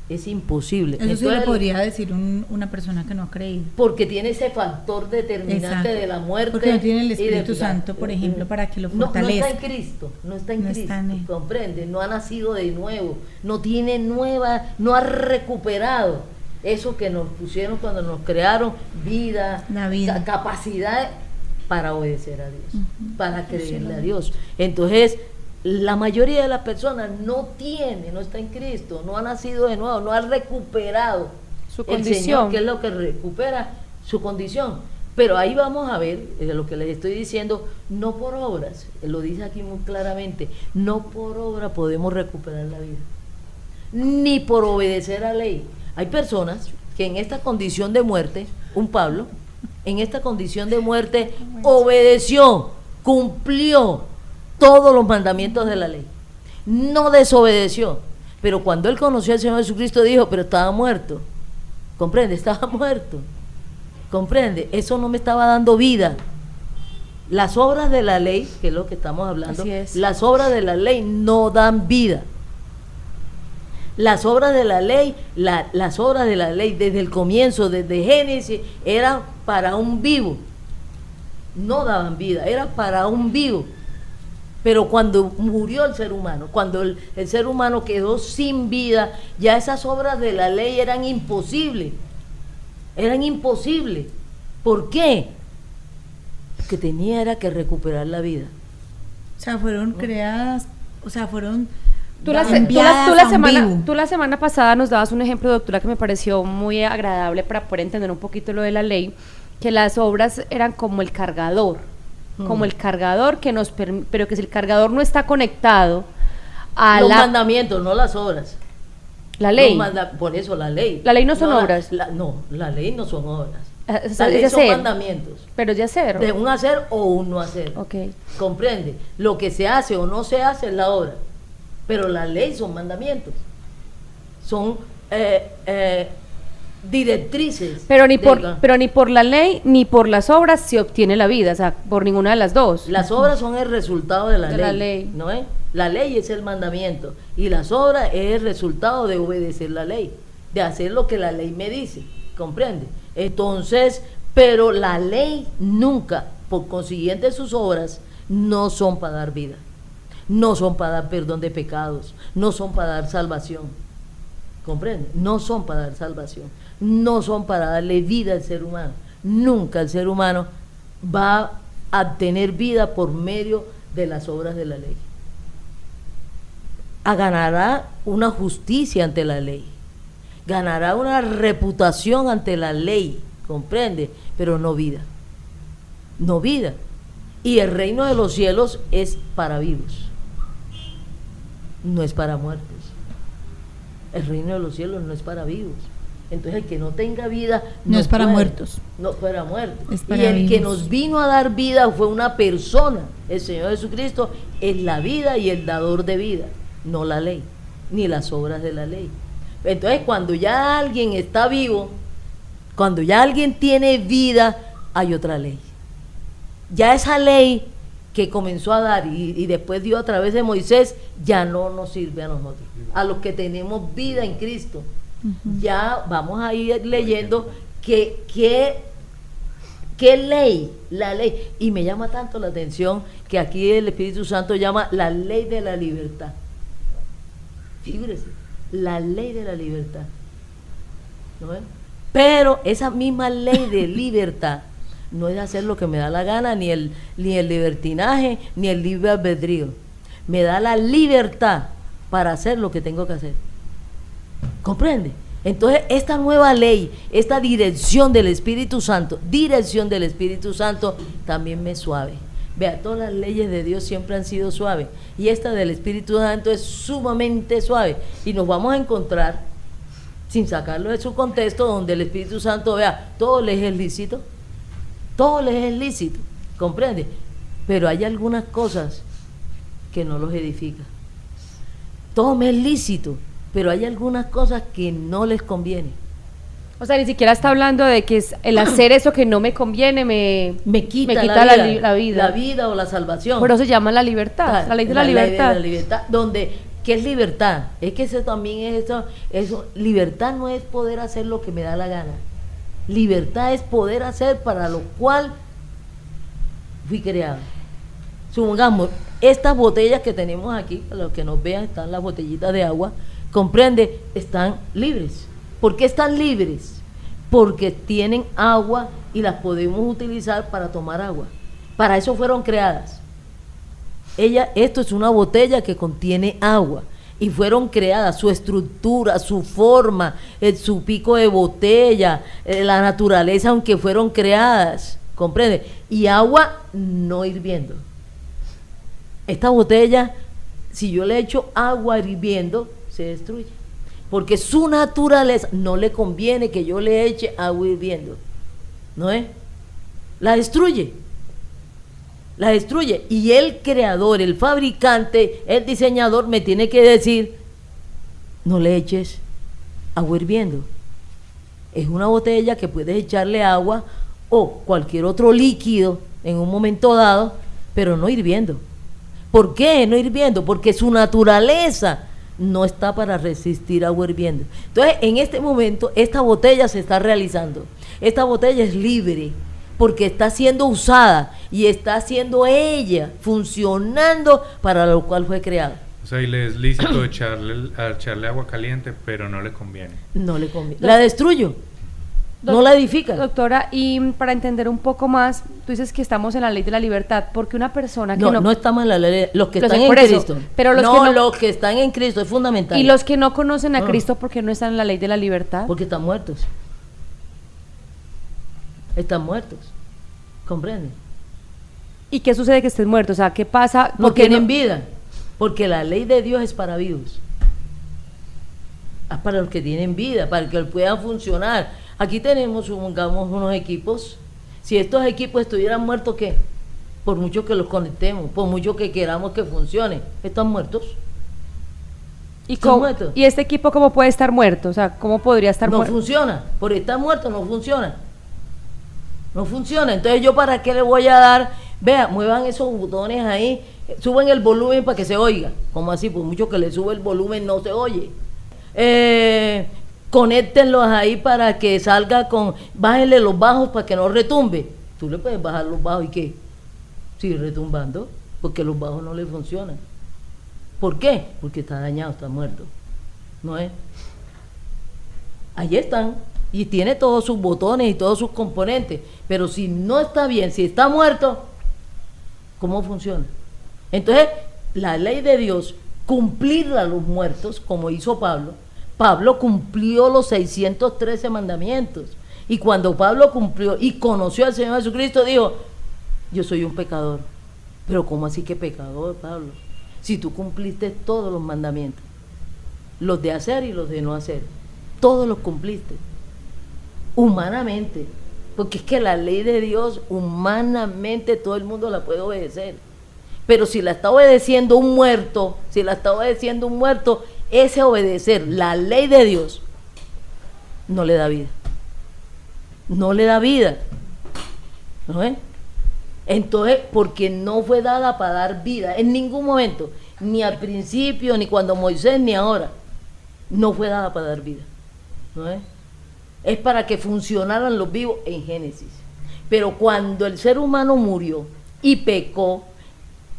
Es imposible. Eso sí Entonces, lo podría decir una persona que no ha creído. porque tiene ese factor determinante Exacto. de la muerte. Porque no tiene el y de- Espíritu Santo, por ejemplo, para que lo fortalezca. No está en Cristo, no está en No Cristo, está en él. comprende, no ha nacido de nuevo, no tiene no ha recuperado eso que nos pusieron cuando nos crearon, vida, La vida. capacidad para obedecer a Dios, Ujú. para creerle a Dios. Entonces, la mayoría de las personas no está en Cristo, no ha nacido de nuevo, no ha recuperado Su el condición. Señor, que es lo que recupera su condición. Pero ahí vamos a ver, lo que les estoy diciendo, no por obras, lo dice aquí muy claramente, no por obra podemos recuperar la vida, ni por obedecer a la ley. Hay personas que en esta condición de muerte, un Pablo, en esta condición de muerte, obedeció, cumplió todos los mandamientos de la ley, no desobedeció. Pero cuando él conoció al Señor Jesucristo dijo, pero estaba muerto, comprende, estaba muerto, comprende, eso no me estaba dando vida. Las obras de la ley, que es lo que estamos hablando, Así es. las obras de la ley no dan vida. Las obras de la ley, las obras de la ley desde el comienzo, desde Génesis, eran para un vivo, no daban vida, era para un vivo. Pero cuando murió el ser humano, cuando el ser humano quedó sin vida, ya esas obras de la ley eran imposibles. Eran imposibles. ¿Por qué? Porque era que recuperar la vida. O sea, fueron creadas, o sea, fueron Tú la enviadas a un vivo. tú la semana pasada nos dabas un ejemplo, doctora, que me pareció muy agradable para poder entender un poquito lo de la ley, que las obras eran como el cargador, como el cargador que nos pero que si el cargador no está conectado a Los la mandamientos, no las obras. la ley. Por eso la ley. La ley no son obras. La ley no son obras. Es La ley de son hacer, mandamientos. pero es de hacer. De un hacer o un no hacer. Ok. Comprende. Lo que se hace o no se hace es la obra. Pero la ley son mandamientos. Son directrices. Pero ni por la ley ni por las obras se obtiene la vida, o sea, por ninguna de las dos. Las obras son el resultado de la De ley. la ley. ¿No es? La ley es el mandamiento. Y las obras es el resultado de obedecer la ley. De hacer lo que la ley me dice. ¿Comprende? Entonces, pero la ley nunca, por consiguiente sus obras, no son para dar vida. No son para dar perdón de pecados. No son para dar salvación. ¿Comprende? No son para dar salvación. No son para darle vida al ser humano. Nunca el ser humano va a tener vida por medio de las obras de la ley. Ganará una justicia ante la ley. Ganará una reputación ante la ley. ¿Comprende? Pero no vida. No vida. Y el reino de los cielos es para vivos. No es para muertos. El reino de los cielos no es para vivos. Entonces el que no tenga vida No es para puede. muertos. No es para muertos. Es para Y el que vivos. nos vino a dar vida fue una persona. El Señor Jesucristo es la vida y el dador de vida, no la ley, ni las obras de la ley. Entonces cuando ya alguien está vivo, cuando ya alguien tiene vida, hay otra ley. Ya esa ley que comenzó a dar y después dio a través de Moisés, ya no nos sirve a nosotros, a los que tenemos vida en Cristo. Ya vamos a ir leyendo qué ley, la ley, y me llama tanto la atención que aquí el Espíritu Santo llama la ley de la libertad. Fíjese, la ley de la libertad. ¿No ven? Pero esa misma ley de libertad no es hacer lo que me da la gana, ni el libertinaje, ni el libre albedrío. Me da la libertad para hacer lo que tengo que hacer. ¿Comprende? Entonces, esta nueva ley, esta dirección del Espíritu Santo, también me es suave. Vea, todas las leyes de Dios siempre han sido suaves. Y esta del Espíritu Santo es sumamente suave. Y nos vamos a encontrar, sin sacarlo de su contexto, donde el Espíritu Santo, vea, todo les es lícito. Todo les es lícito, ¿comprende? Pero hay algunas cosas que no los edifica. Todo me es lícito, pero hay algunas cosas que no les conviene. O sea, ni siquiera está hablando de que es el hacer eso que no me conviene me quita la vida. La vida o la salvación. Pero se llama la libertad, la ley de la libertad. Ley de la libertad, ¿qué es libertad? Es que eso también es eso. Libertad no es poder hacer lo que me da la gana. Libertad es poder hacer para lo cual fui creado. Supongamos, estas botellas que tenemos aquí, para los que nos vean, están las botellitas de agua, comprende, están libres. ¿Por qué están libres? Porque tienen agua y las podemos utilizar para tomar agua. Para eso fueron creadas. Esto es una botella que contiene agua y fueron creadas, su estructura, su forma, su pico de botella, la naturaleza, aunque fueron creadas, ¿comprende? Y agua no hirviendo. Esta botella, si yo le echo agua hirviendo, se destruye. Porque su naturaleza no le conviene que yo le eche agua hirviendo. ¿No es? La destruye. La destruye. Y el creador, el fabricante, el diseñador me tiene que decir, no le eches agua hirviendo. Es una botella que puedes echarle agua o cualquier otro líquido en un momento dado, pero no hirviendo. ¿Por qué no hirviendo? Porque su naturaleza no está para resistir agua hirviendo. Entonces, en este momento, esta botella se está realizando. Esta botella es libre porque está siendo usada y está siendo ella funcionando para lo cual fue creada. O sea, y le es lícito echarle agua caliente, pero no le conviene. No le conviene. La destruyo. No la edifica. Doctora, y para entender un poco más, tú dices que estamos en la ley de la libertad, porque una persona que no estamos en la ley, los que Los están que- en por eso, Cristo. pero los que están en Cristo es fundamental. y los que no conocen a Cristo, ¿por qué no están en la ley de la libertad? Porque están muertos. Están muertos. ¿Comprenden? ¿Y qué sucede que estén muertos? O sea, ¿qué pasa? No Porque tienen vida. Porque la ley de Dios es para vivos. Es para los que tienen vida, para que puedan funcionar. Aquí tenemos, supongamos, unos equipos. Si estos equipos estuvieran muertos, ¿qué? Por mucho que los conectemos, por mucho que queramos que funcione, están muertos. ¿Y, ¿Están muertos? ¿Y este equipo cómo puede estar muerto? O sea, ¿cómo podría estar No muerto? funciona. Por estar muerto no funciona. No funciona. Entonces, ¿yo para qué le voy a dar? Vea, muevan esos botones ahí, suben el volumen para que se oiga. ¿Cómo así? Por mucho que le sube el volumen, no se oye. Conéctenlos ahí para que salga con... Bájenle los bajos para que no retumbe. Tú le puedes bajar los bajos y ¿qué? Sigue retumbando, porque los bajos no le funcionan. ¿Por qué? Porque está dañado, está muerto. ¿No es? Ahí están. Y tiene todos sus botones y todos sus componentes. Pero si no está bien, si está muerto, ¿cómo funciona? Entonces, la ley de Dios, cumplirla a los muertos, como hizo Pablo. Pablo cumplió los 613 mandamientos. Y cuando Pablo cumplió y conoció al Señor Jesucristo, dijo, yo soy un pecador. Pero ¿cómo así que pecador, Pablo? Si tú cumpliste todos los mandamientos, los de hacer y los de no hacer, todos los cumpliste, humanamente, porque es que la ley de Dios, humanamente todo el mundo la puede obedecer. Pero si la está obedeciendo un muerto, ese obedecer la ley de Dios no le da vida. No le da vida. ¿No es? Entonces, porque no fue dada para dar vida en ningún momento, ni al principio, ni cuando Moisés, ni ahora. No fue dada para dar vida. ¿No es? Es para que funcionaran los vivos en Génesis. Pero cuando el ser humano murió y pecó,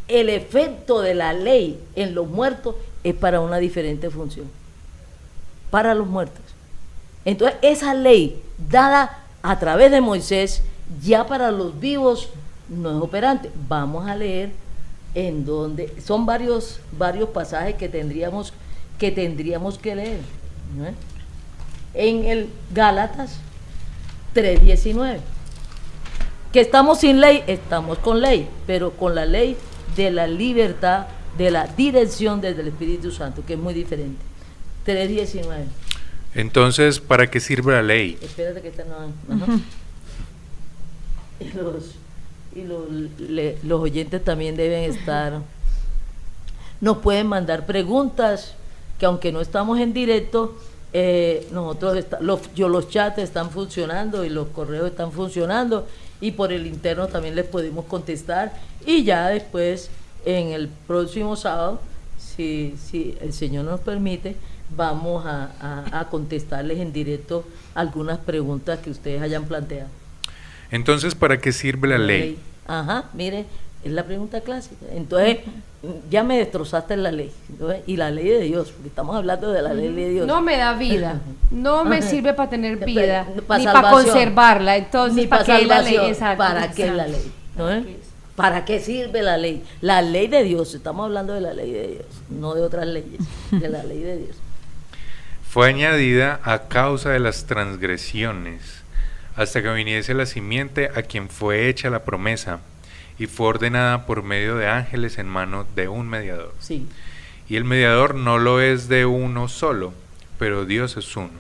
el efecto de la ley en los muertos es para una diferente función. Para los muertos. Entonces, esa ley dada a través de Moisés, ya para los vivos no es operante. Vamos a leer en donde son varios pasajes que tendríamos que leer, ¿no? En el Gálatas 3:19, que estamos sin ley, estamos con ley, pero con la ley de la libertad, de la dirección desde el Espíritu Santo, que es muy diferente. 3:19. Entonces, ¿para qué sirve la ley? Espérate que están... Ajá. Los oyentes también deben estar... Nos pueden mandar preguntas, que aunque no estamos en directo, los chats están funcionando y los correos están funcionando, y por el interno también les podemos contestar, y ya después en el próximo sábado, si el Señor nos permite, vamos a contestarles en directo algunas preguntas que ustedes hayan planteado. Entonces, ¿para qué sirve la ley? Ajá, mire, es la pregunta clásica. Entonces, ya me destrozaste la ley. Entonces, y la ley de Dios, porque estamos hablando de la ley de Dios. No me da vida, no me sirve para tener vida, ni para salvación, conservarla. Entonces, ni ¿para qué la ley? Exacto, ¿Para qué la ley? ¿No es? ¿Para qué sirve la ley? La ley de Dios, estamos hablando de la ley de Dios, no de otras leyes, de la ley de Dios. Fue añadida a causa de las transgresiones, hasta que viniese la simiente a quien fue hecha la promesa, y fue ordenada por medio de ángeles en mano de un mediador. Sí. Y el mediador no lo es de uno solo, pero Dios es uno.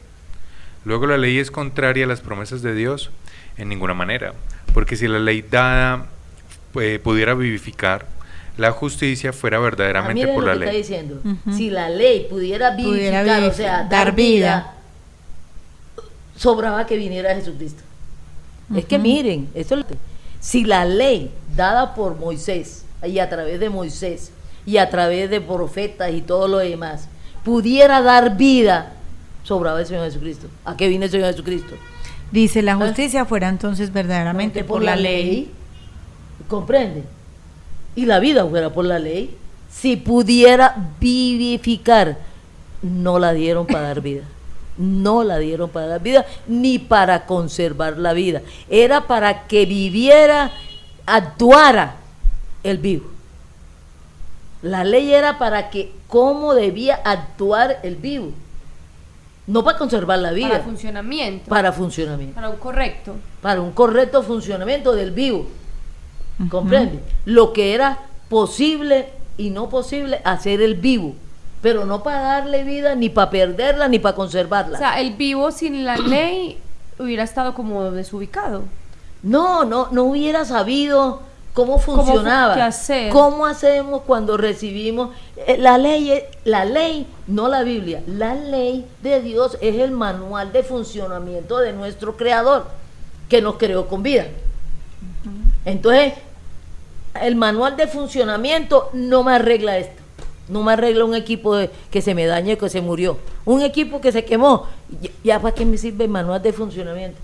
Luego la ley es contraria a las promesas de Dios en ninguna manera, porque si la ley dada pudiera vivificar, la justicia fuera verdaderamente por la ley. Está diciendo, si la ley pudiera vivificar, o sea, dar vida, sobraba que viniera Jesucristo. Es que miren, si la ley dada por Moisés y a través de Moisés y a través de profetas y todo lo demás pudiera dar vida, sobraba el Señor Jesucristo. ¿A qué viene el Señor Jesucristo? Dice, la justicia fuera entonces verdaderamente por la ley. ¿Comprende? Y la vida fuera por la ley. Si pudiera vivificar, no la dieron para dar vida. No la dieron para dar vida, ni para conservar la vida. Era para que viviera, actuara el vivo. La ley era para que, cómo debía actuar el vivo. No para conservar la vida. Para funcionamiento. Para funcionamiento. Para un correcto. Para un correcto funcionamiento del vivo. ¿Comprende? Lo que era posible y no posible hacer el vivo. Pero no para darle vida, ni para perderla, ni para conservarla. O sea, el vivo sin la ley hubiera estado como desubicado. No hubiera sabido cómo funcionaba. ¿Qué hacer? ¿Cómo hacemos cuando recibimos la ley, no la Biblia? La ley de Dios es el manual de funcionamiento de nuestro Creador, que nos creó con vida. Entonces, el manual de funcionamiento no me arregla esto. No me arregla un equipo que se me dañe, que se murió. Un equipo que se quemó. ¿Ya para qué me sirve el manual de funcionamiento?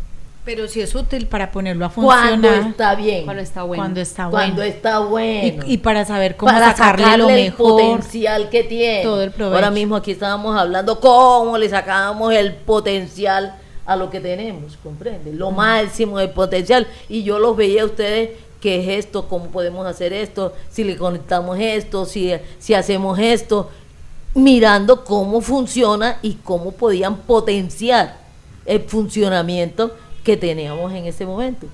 Pero si es útil para ponerlo a funcionar. Cuando está bien. Cuando está bueno. Cuando está bueno. Y para saber cómo para sacarle lo el mejor. potencial que tiene. Todo el provecho. Ahora mismo aquí estábamos hablando cómo le sacamos el potencial a lo que tenemos, ¿comprende? Lo máximo del potencial. Y yo los veía a ustedes, ¿qué es esto? ¿Cómo podemos hacer esto? Si le conectamos esto, si hacemos esto, mirando cómo funciona y cómo podían potenciar el funcionamiento que teníamos en ese momento.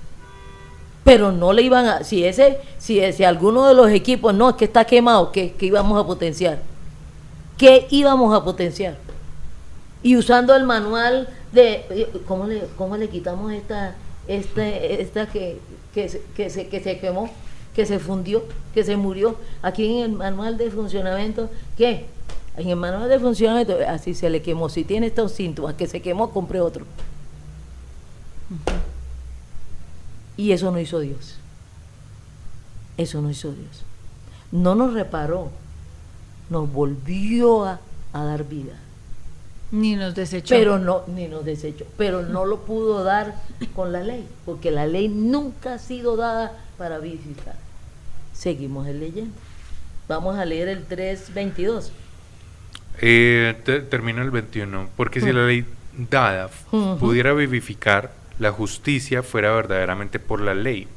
Pero no le iban a, si alguno de los equipos, no, es que está quemado, ¿qué íbamos a potenciar? ¿Qué íbamos a potenciar? Y usando el manual de, ¿cómo le quitamos esta que se quemó, que se fundió, que se murió? Aquí en el manual de funcionamiento, ¿qué? En el manual de funcionamiento, así se le quemó. Si tiene estos síntomas, que se quemó, compre otro. Y eso no hizo Dios. Eso no hizo Dios. No nos reparó, nos volvió a dar vida. Ni nos desechó. Ni nos desechó. Pero no lo pudo dar con la ley, porque la ley nunca ha sido dada para vivificar. Seguimos leyendo. Vamos a leer el 3:22. Termino el 21. Porque si la ley dada pudiera vivificar, la justicia fuera verdaderamente por la ley.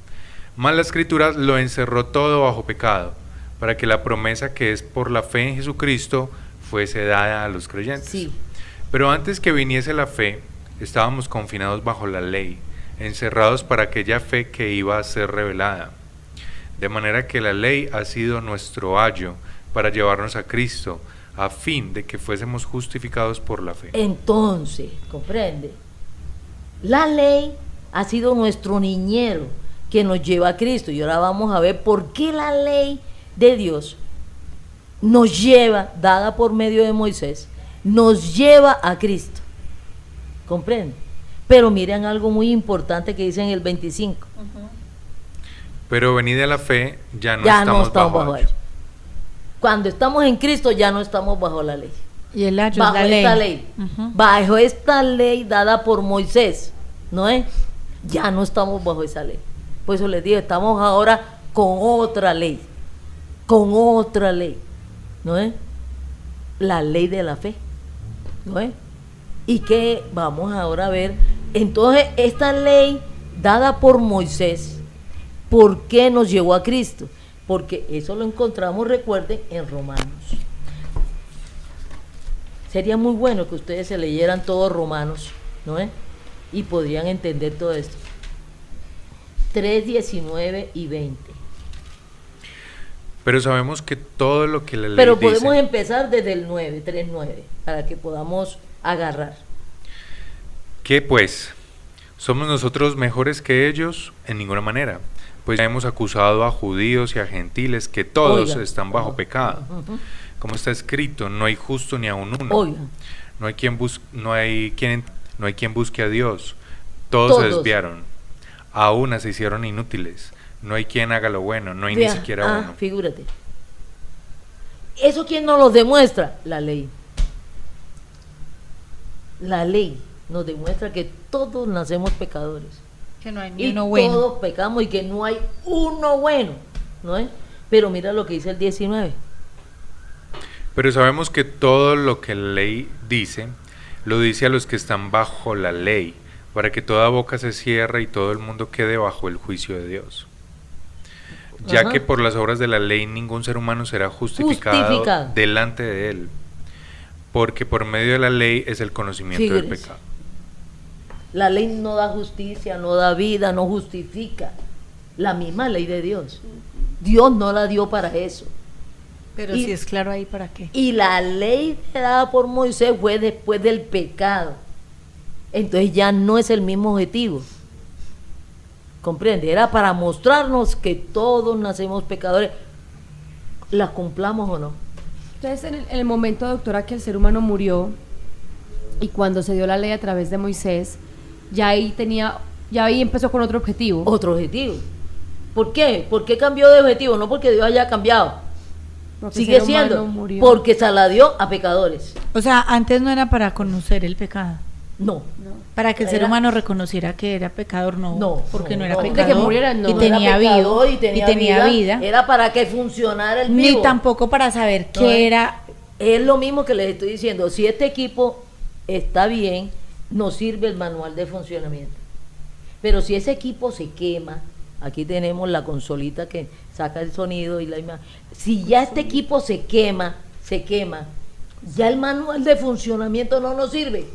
Mas la Escritura lo encerró todo bajo pecado, para que la promesa que es por la fe en Jesucristo fuese dada a los creyentes. Sí. Pero antes que viniese la fe, estábamos confinados bajo la ley, encerrados para aquella fe que iba a ser revelada. De manera que la ley ha sido nuestro ayo para llevarnos a Cristo, a fin de que fuésemos justificados por la fe. Entonces, comprende, la ley ha sido nuestro niñero que nos lleva a Cristo. Y ahora vamos a ver por qué la ley de Dios nos lleva, dada por medio de Moisés, nos lleva a Cristo. ¿comprende? Pero miren algo muy importante que dice en el 25. Pero venida la fe, ya no Ya no estamos estamos bajo bajo ella. ella. Cuando estamos en Cristo ya no estamos bajo la ley. Y el ayo Bajo es la esta ley. ley. Ujú. Bajo esta ley dada por Moisés, ¿no es? Ya no estamos bajo esa ley. Por eso les digo, estamos ahora con otra ley. Con otra ley, ¿no es? La ley de la fe, ¿no es? Y que vamos ahora a ver, entonces esta ley dada por Moisés, ¿por qué nos llevó a Cristo? Porque eso lo encontramos, recuerden, en Romanos. Sería muy bueno que ustedes se leyeran todos Romanos, ¿no es? Y podrían entender todo esto. 3, 19 y 20. Pero sabemos que todo lo que la ley Pero dice, podemos empezar desde el 9, 3, 9, para que podamos agarrar. ¿qué pues? ¿Somos nosotros mejores que ellos? En ninguna manera. Pues ya hemos acusado a judíos y a gentiles que todos Oigan. están bajo pecado. Ujú. Como está escrito, no hay justo ni aun uno. Oigan, No hay quien busque a Dios. Todos se Todos. desviaron. A una se hicieron inútiles. No hay quien haga lo bueno. No hay vea, ni siquiera uno. figúrate. ¿Eso quién nos lo demuestra? La ley. La ley nos demuestra que todos nacemos pecadores. Que no hay ni Y uno bueno. todos pecamos y que no hay uno bueno, ¿no es? Pero mira lo que dice el 19. Pero sabemos que todo lo que la ley dice, lo dice a los que están bajo la ley, para que toda boca se cierre y todo el mundo quede bajo el juicio de Dios. Ya Ajá. que por las obras de la ley ningún ser humano será justificado delante de él, porque por medio de la ley es el conocimiento del Fíjese. pecado. La ley no da justicia, no da vida, no justifica. La misma ley de Dios. Dios no la dio para eso. Pero Y- si es claro ahí, ¿para qué? Y la ley dada por Moisés fue después del pecado. Entonces ya no es el mismo objetivo. ¿Comprende? Era para mostrarnos que todos nacemos pecadores. ¿La cumplamos o no? Entonces, en el momento, doctora, que el ser humano murió y cuando se dio la ley a través de Moisés, ya ahí empezó con otro objetivo. Otro objetivo. ¿Por qué? ¿Por qué cambió de objetivo? No porque Dios haya cambiado. Porque el Sigue ser humano siendo. murió. Porque se la dio a pecadores. O sea, antes no era para conocer el pecado. No. Para que el ser Era- humano reconociera que era pecador, no. No, porque no, no, era no. pecador. De que muriera, no. Y No tenía Era pecador vida. Y tenía vida. Era para que funcionara el Ni vivo. tampoco para saber No, qué era. Es lo mismo que les estoy diciendo. Si este equipo está bien, nos sirve el manual de funcionamiento. Pero si ese equipo se quema, aquí tenemos la consolita que saca el sonido y la imagen. Si ya este equipo se quema, ya el manual de funcionamiento no nos sirve.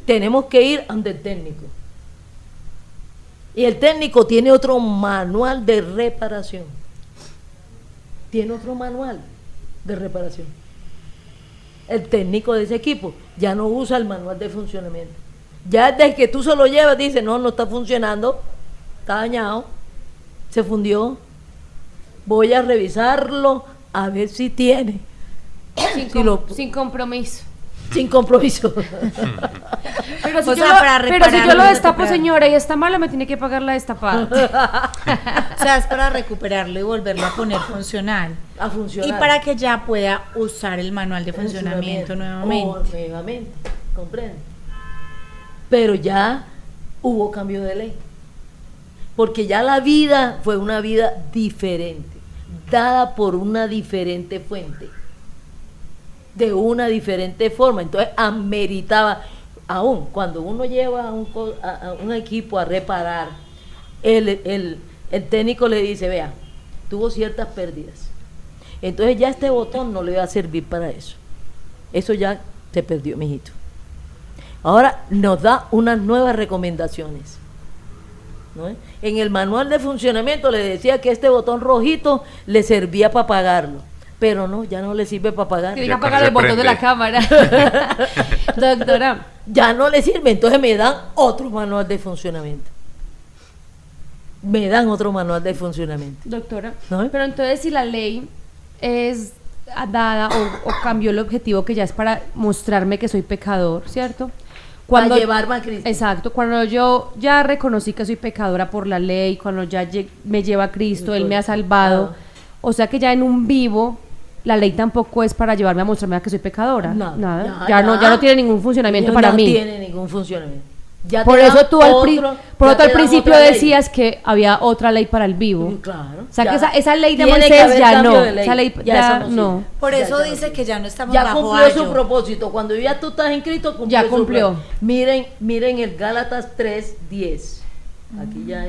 Tenemos que ir ante el técnico. Y el técnico tiene otro manual de reparación. Tiene otro manual de reparación. El técnico de ese equipo ya no usa el manual de funcionamiento. Ya desde que tú se lo llevas, dice, no está funcionando, está dañado, se fundió, voy a revisarlo a ver si tiene. Sin compromiso. Sin compromiso. Pero si, O yo, sea, para pero si yo repararlo, lo destapo, recuperar. señora, y está mala, me tiene que pagar la destapada. O sea, es para recuperarlo y volverlo a poner funcional. A funcionar. Y para que ya pueda usar el manual de funcionamiento nuevamente. Nuevamente, comprende. Pero ya hubo cambio de ley. Porque ya la vida fue una vida diferente, dada por una diferente fuente, de una diferente forma. Entonces ameritaba, aún cuando uno lleva a un equipo a reparar, el técnico le dice, vea, tuvo ciertas pérdidas. Entonces ya este botón no le va a servir para eso. Eso ya se perdió, mijito. Ahora nos da unas nuevas recomendaciones, ¿no? En el manual de funcionamiento le decía que este botón rojito le servía para apagarlo, pero no, ya no le sirve para apagarlo. Tiene que Ya apagar se el botón de prende. la cámara. Doctora, Ya no le sirve, entonces me dan otro manual de funcionamiento. Me dan otro manual de funcionamiento. doctora, ¿No? pero entonces si la ley es dada o cambió el objetivo que ya es para mostrarme que soy pecador, ¿cierto? Cuando, para llevarme a Cristo. Exacto, cuando yo ya reconocí que soy pecadora por la ley, cuando ya me lleva a Cristo, Él me ha salvado, o sea que ya en un vivo, la ley tampoco es para llevarme a mostrarme a que soy pecadora. Nada. Ya no tiene ningún funcionamiento para mí. No tiene ningún funcionamiento. Ya por eso tú al principio ley. decías que había otra ley para el vivo. Claro. O sea ya. que esa ley de Tiene que Moisés haber ya cambio no. de ley. Esa ley ya no. Por Ya, eso ya dice no. que ya no estamos Ya bajo cumplió ayo. su propósito. Cuando ya tú estás en Cristo, Ya su cumplió. propósito. Miren el Gálatas 3:10. Aquí ya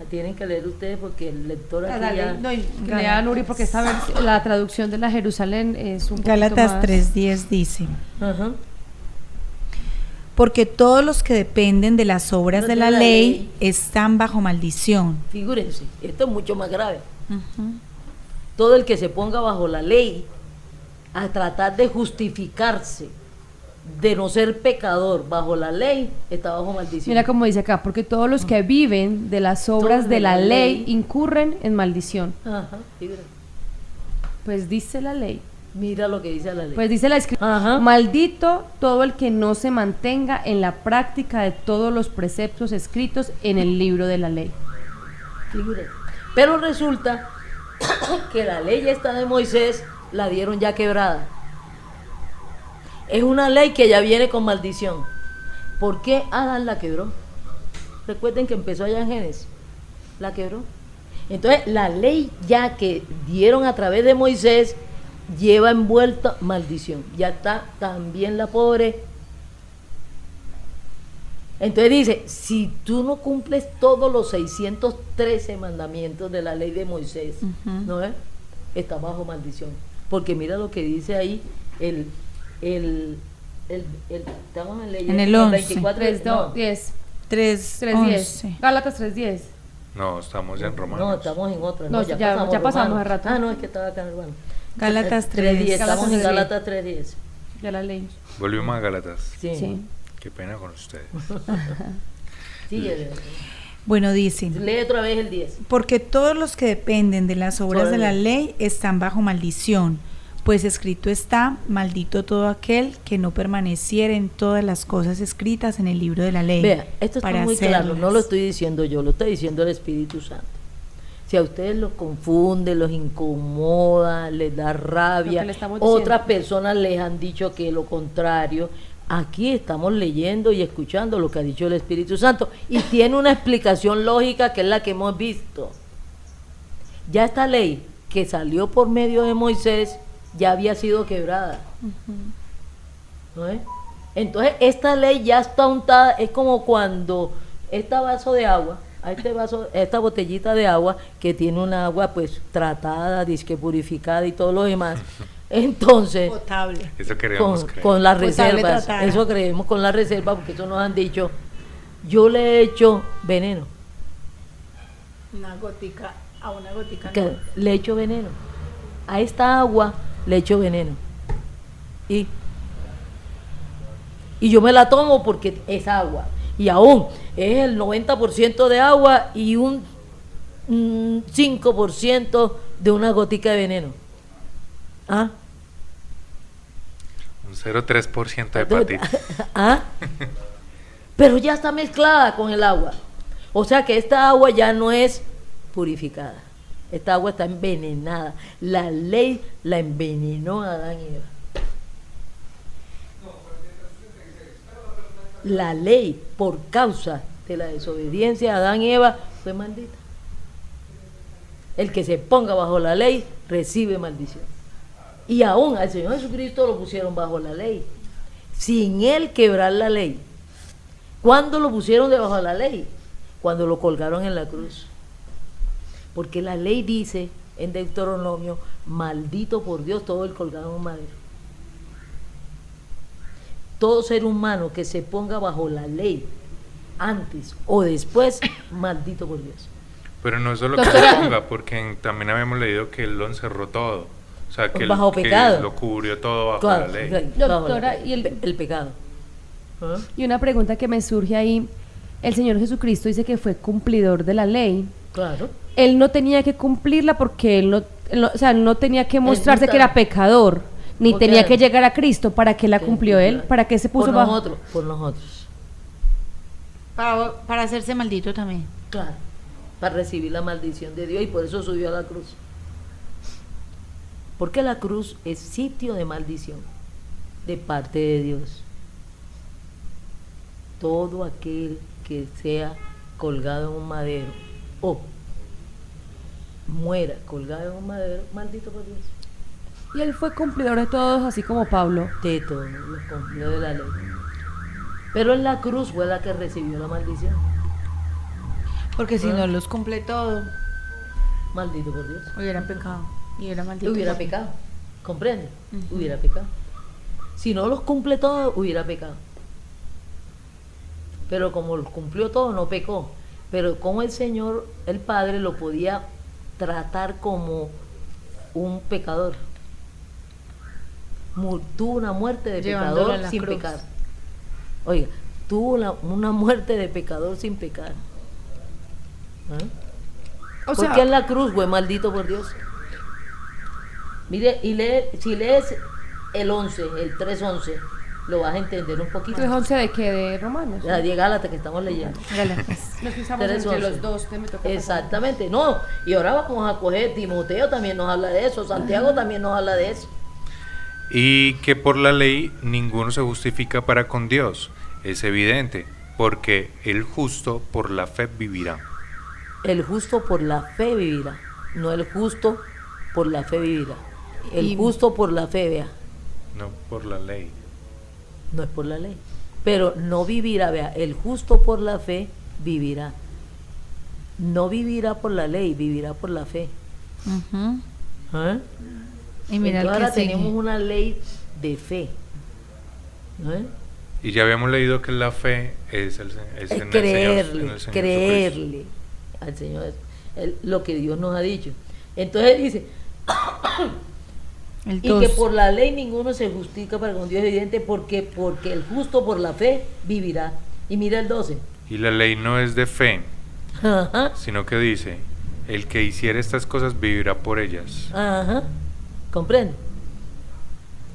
tienen que leer ustedes porque el lector aquí ya... Lea Nuri porque la traducción de la Jerusalén es un poquito Gálatas más... 3:10 dice: Ajá. porque todos los que dependen de las obras de la ley están bajo maldición. Figúrense, esto es mucho más grave. Todo el que se ponga bajo la ley a tratar de justificarse de no ser pecador bajo la ley está bajo maldición. Mira como dice acá, porque todos los que viven de las obras de la ley incurren en maldición. Ajá, figúrense. Pues dice la ley. Mira lo que dice la ley. Pues dice la escritura, Ajá. maldito todo el que no se mantenga en la práctica de todos los preceptos escritos en el libro de la ley. Figúrense. Pero resulta que la ley esta de Moisés la dieron ya quebrada. Es una ley que ya viene con maldición. ¿Por qué Adán la quebró? Recuerden que empezó allá en Génesis. La quebró. Entonces, la ley ya que dieron a través de Moisés lleva envuelta maldición. Ya está también la pobre. Entonces dice, si tú no cumples todos los 613 mandamientos de la ley de Moisés, ¿no es? Está bajo maldición. Porque mira lo que dice ahí estamos en el 11. 24, 3.10. 3:11. Gálatas 3.10. No, estamos en Romanos. No, estamos en otra. No, ya pasamos Romanos. hace rato. No, es que estaba acá en Urbano. Gálatas 3:10. Estamos en Gálatas Gálatas 3:10. Ya la leímos. Volvimos a Gálatas. Sí. Qué pena con ustedes. Sí, Bueno, dice: lee otra vez el 10. porque todos los que dependen de las obras de la Órale. ley están bajo maldición, pues escrito está: maldito todo aquel que no permaneciera en todas las cosas escritas en el libro de la ley. Vea, esto está para muy claro, hacerlas. no lo estoy diciendo yo, lo está diciendo el Espíritu Santo. Si a ustedes los confunde, los incomoda, les da rabia, Lo que le estamos diciendo. otras personas les han dicho que lo contrario, aquí estamos leyendo y escuchando lo que ha dicho el Espíritu Santo y tiene una explicación lógica que es la que hemos visto. Ya esta ley que salió por medio de Moisés ya había sido quebrada. ¿No es? Entonces esta ley ya está untada, es como cuando este vaso de agua, esta botellita de agua que tiene una agua pues tratada, disque purificada y todo lo demás. Entonces, Potable. Eso queríamos creer. con las Potable reservas, tratada. eso creemos con las reservas porque eso nos han dicho, yo le he hecho veneno, Una gotica a una gotica. que le he hecho veneno, a esta agua le he hecho veneno y yo me la tomo porque es agua y aún es el 90% de agua y un 5% de una gotica de veneno. ¿Ah? Un 0,3% de hepatitis. ¿Ah? Pero ya está mezclada con el agua. O sea que esta agua ya no es purificada. Esta agua está envenenada. La ley la envenenó a Adán y Eva. La ley, por causa de la desobediencia de Adán y Eva, fue maldita. El que se ponga bajo la ley recibe maldición. Y aún al Señor Jesucristo lo pusieron bajo la ley, sin Él quebrar la ley. ¿Cuándo lo pusieron debajo de la ley? Cuando lo colgaron en la cruz. Porque la ley dice en Deuteronomio, maldito por Dios todo el colgado en un madero. Todo ser humano que se ponga bajo la ley, antes o después, maldito por Dios. Pero no es solo que lo ponga, porque también habíamos leído que Él lo encerró todo. O sea, que, Bajo que pecado. lo cubrió todo bajo Claro, la ley. bajo Doctora, la- y el pecado. ¿Ah? Y una pregunta que me surge ahí, el Señor Jesucristo dice que fue cumplidor de la ley. Claro. Él no tenía que cumplirla porque él no tenía que mostrarse nunca- que era pecador. Ni Porque tenía que llegar a Cristo. ¿Para qué la cumplió él? ¿Para qué se puso por bajo? nosotros, por nosotros. Para hacerse maldito también. Claro, para recibir la maldición de Dios y por eso subió a la cruz. Porque la cruz es sitio de maldición de parte de Dios. Todo aquel que sea colgado en un madero o muera colgado en un madero, maldito por Dios. Y él fue cumplidor de todos, así como Pablo. De todo, lo cumplió de la ley. Pero en la cruz fue la que recibió la maldición. Porque si no los cumple todo, Maldito por Dios. hubiera pecado. Y era maldito. Hubiera por Dios. pecado. ¿Comprende? Hubiera pecado. Si no los cumple todos, hubiera pecado. Pero como los cumplió todos, no pecó. Pero como el Señor, el Padre, lo podía tratar como un pecador. Tuvo una muerte de Llevándolo pecador a la sin cruz. pecar. Oiga, tuvo una muerte de pecador sin pecar. ¿Ah? O Porque sea, en la cruz fue maldito por Dios. Mire, y si lees el 11, el 3:11, lo vas a entender un poquito. ¿3:11 de qué? ¿De Romanos? La de Gálatas que estamos leyendo. Hágale, pues. Nos fijamos entre 3:11. los dos. Me toca pasar. Exactamente, no. Y ahora vamos a coger, Timoteo también nos habla de eso, Santiago también nos habla de eso. Y que por la ley ninguno se justifica para con Dios. Es evidente, porque el justo por la fe vivirá. El justo por la fe vivirá, no el justo por la fe vivirá. El Y- justo por la fe, vea, No por la ley. no es por la ley. Pero no vivirá, vea, el justo por la fe vivirá. No vivirá por la ley, vivirá por la fe. Ujú. ¿Ah? Y mira Entonces el que ahora sigue. tenemos una ley de fe. ¿Eh? Y ya habíamos leído que la fe es, es en Creerle, en el Señor creerle al Señor, lo que Dios nos ha dicho. Entonces dice, El y que dos. por la ley ninguno se justifica para con Dios, es evidente, porque el justo por la fe vivirá. Y mira el 12. Y la ley no es de fe, Ajá, sino que dice, el que hiciere estas cosas vivirá por ellas. ajá, comprende.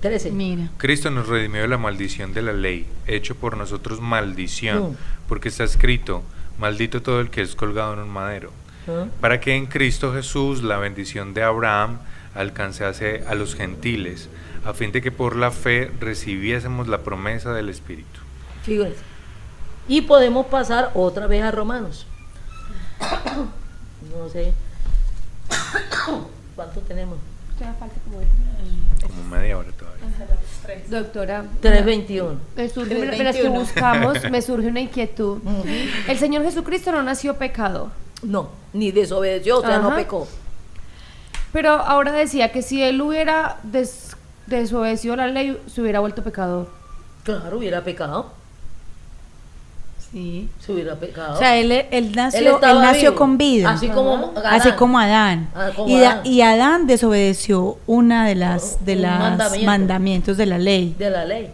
13. Mira. Cristo nos redimió de la maldición de la ley, hecho por nosotros maldición, Mm. porque está escrito, maldito todo el que es colgado en un madero, ¿Ah? para que en Cristo Jesús la bendición de Abraham alcanzase a los gentiles, a fin de que por la fe recibiésemos la promesa del Espíritu. Fíjense. Y podemos pasar otra vez a Romanos. No sé. ¿Cuánto tenemos? Todavía falta como Como media hora todavía. Doctora, 3:21. me surge, 3:21. mientras que buscamos, me surge una inquietud. El Señor Jesucristo no nació pecador, No, ni desobedeció, o sea, no Ajá. pecó. pero ahora decía que si él hubiera desobedecido la ley, se hubiera vuelto pecador. Claro, hubiera pecado. Sí. Se hubiera pecado. O sea, él Él nació, estaba él nació vivo, con vida. Así como Adán. Así como Adán. Ah, como Y, Adán. y Adán desobedeció una de las Un mandamiento. mandamientos de la ley. de la ley.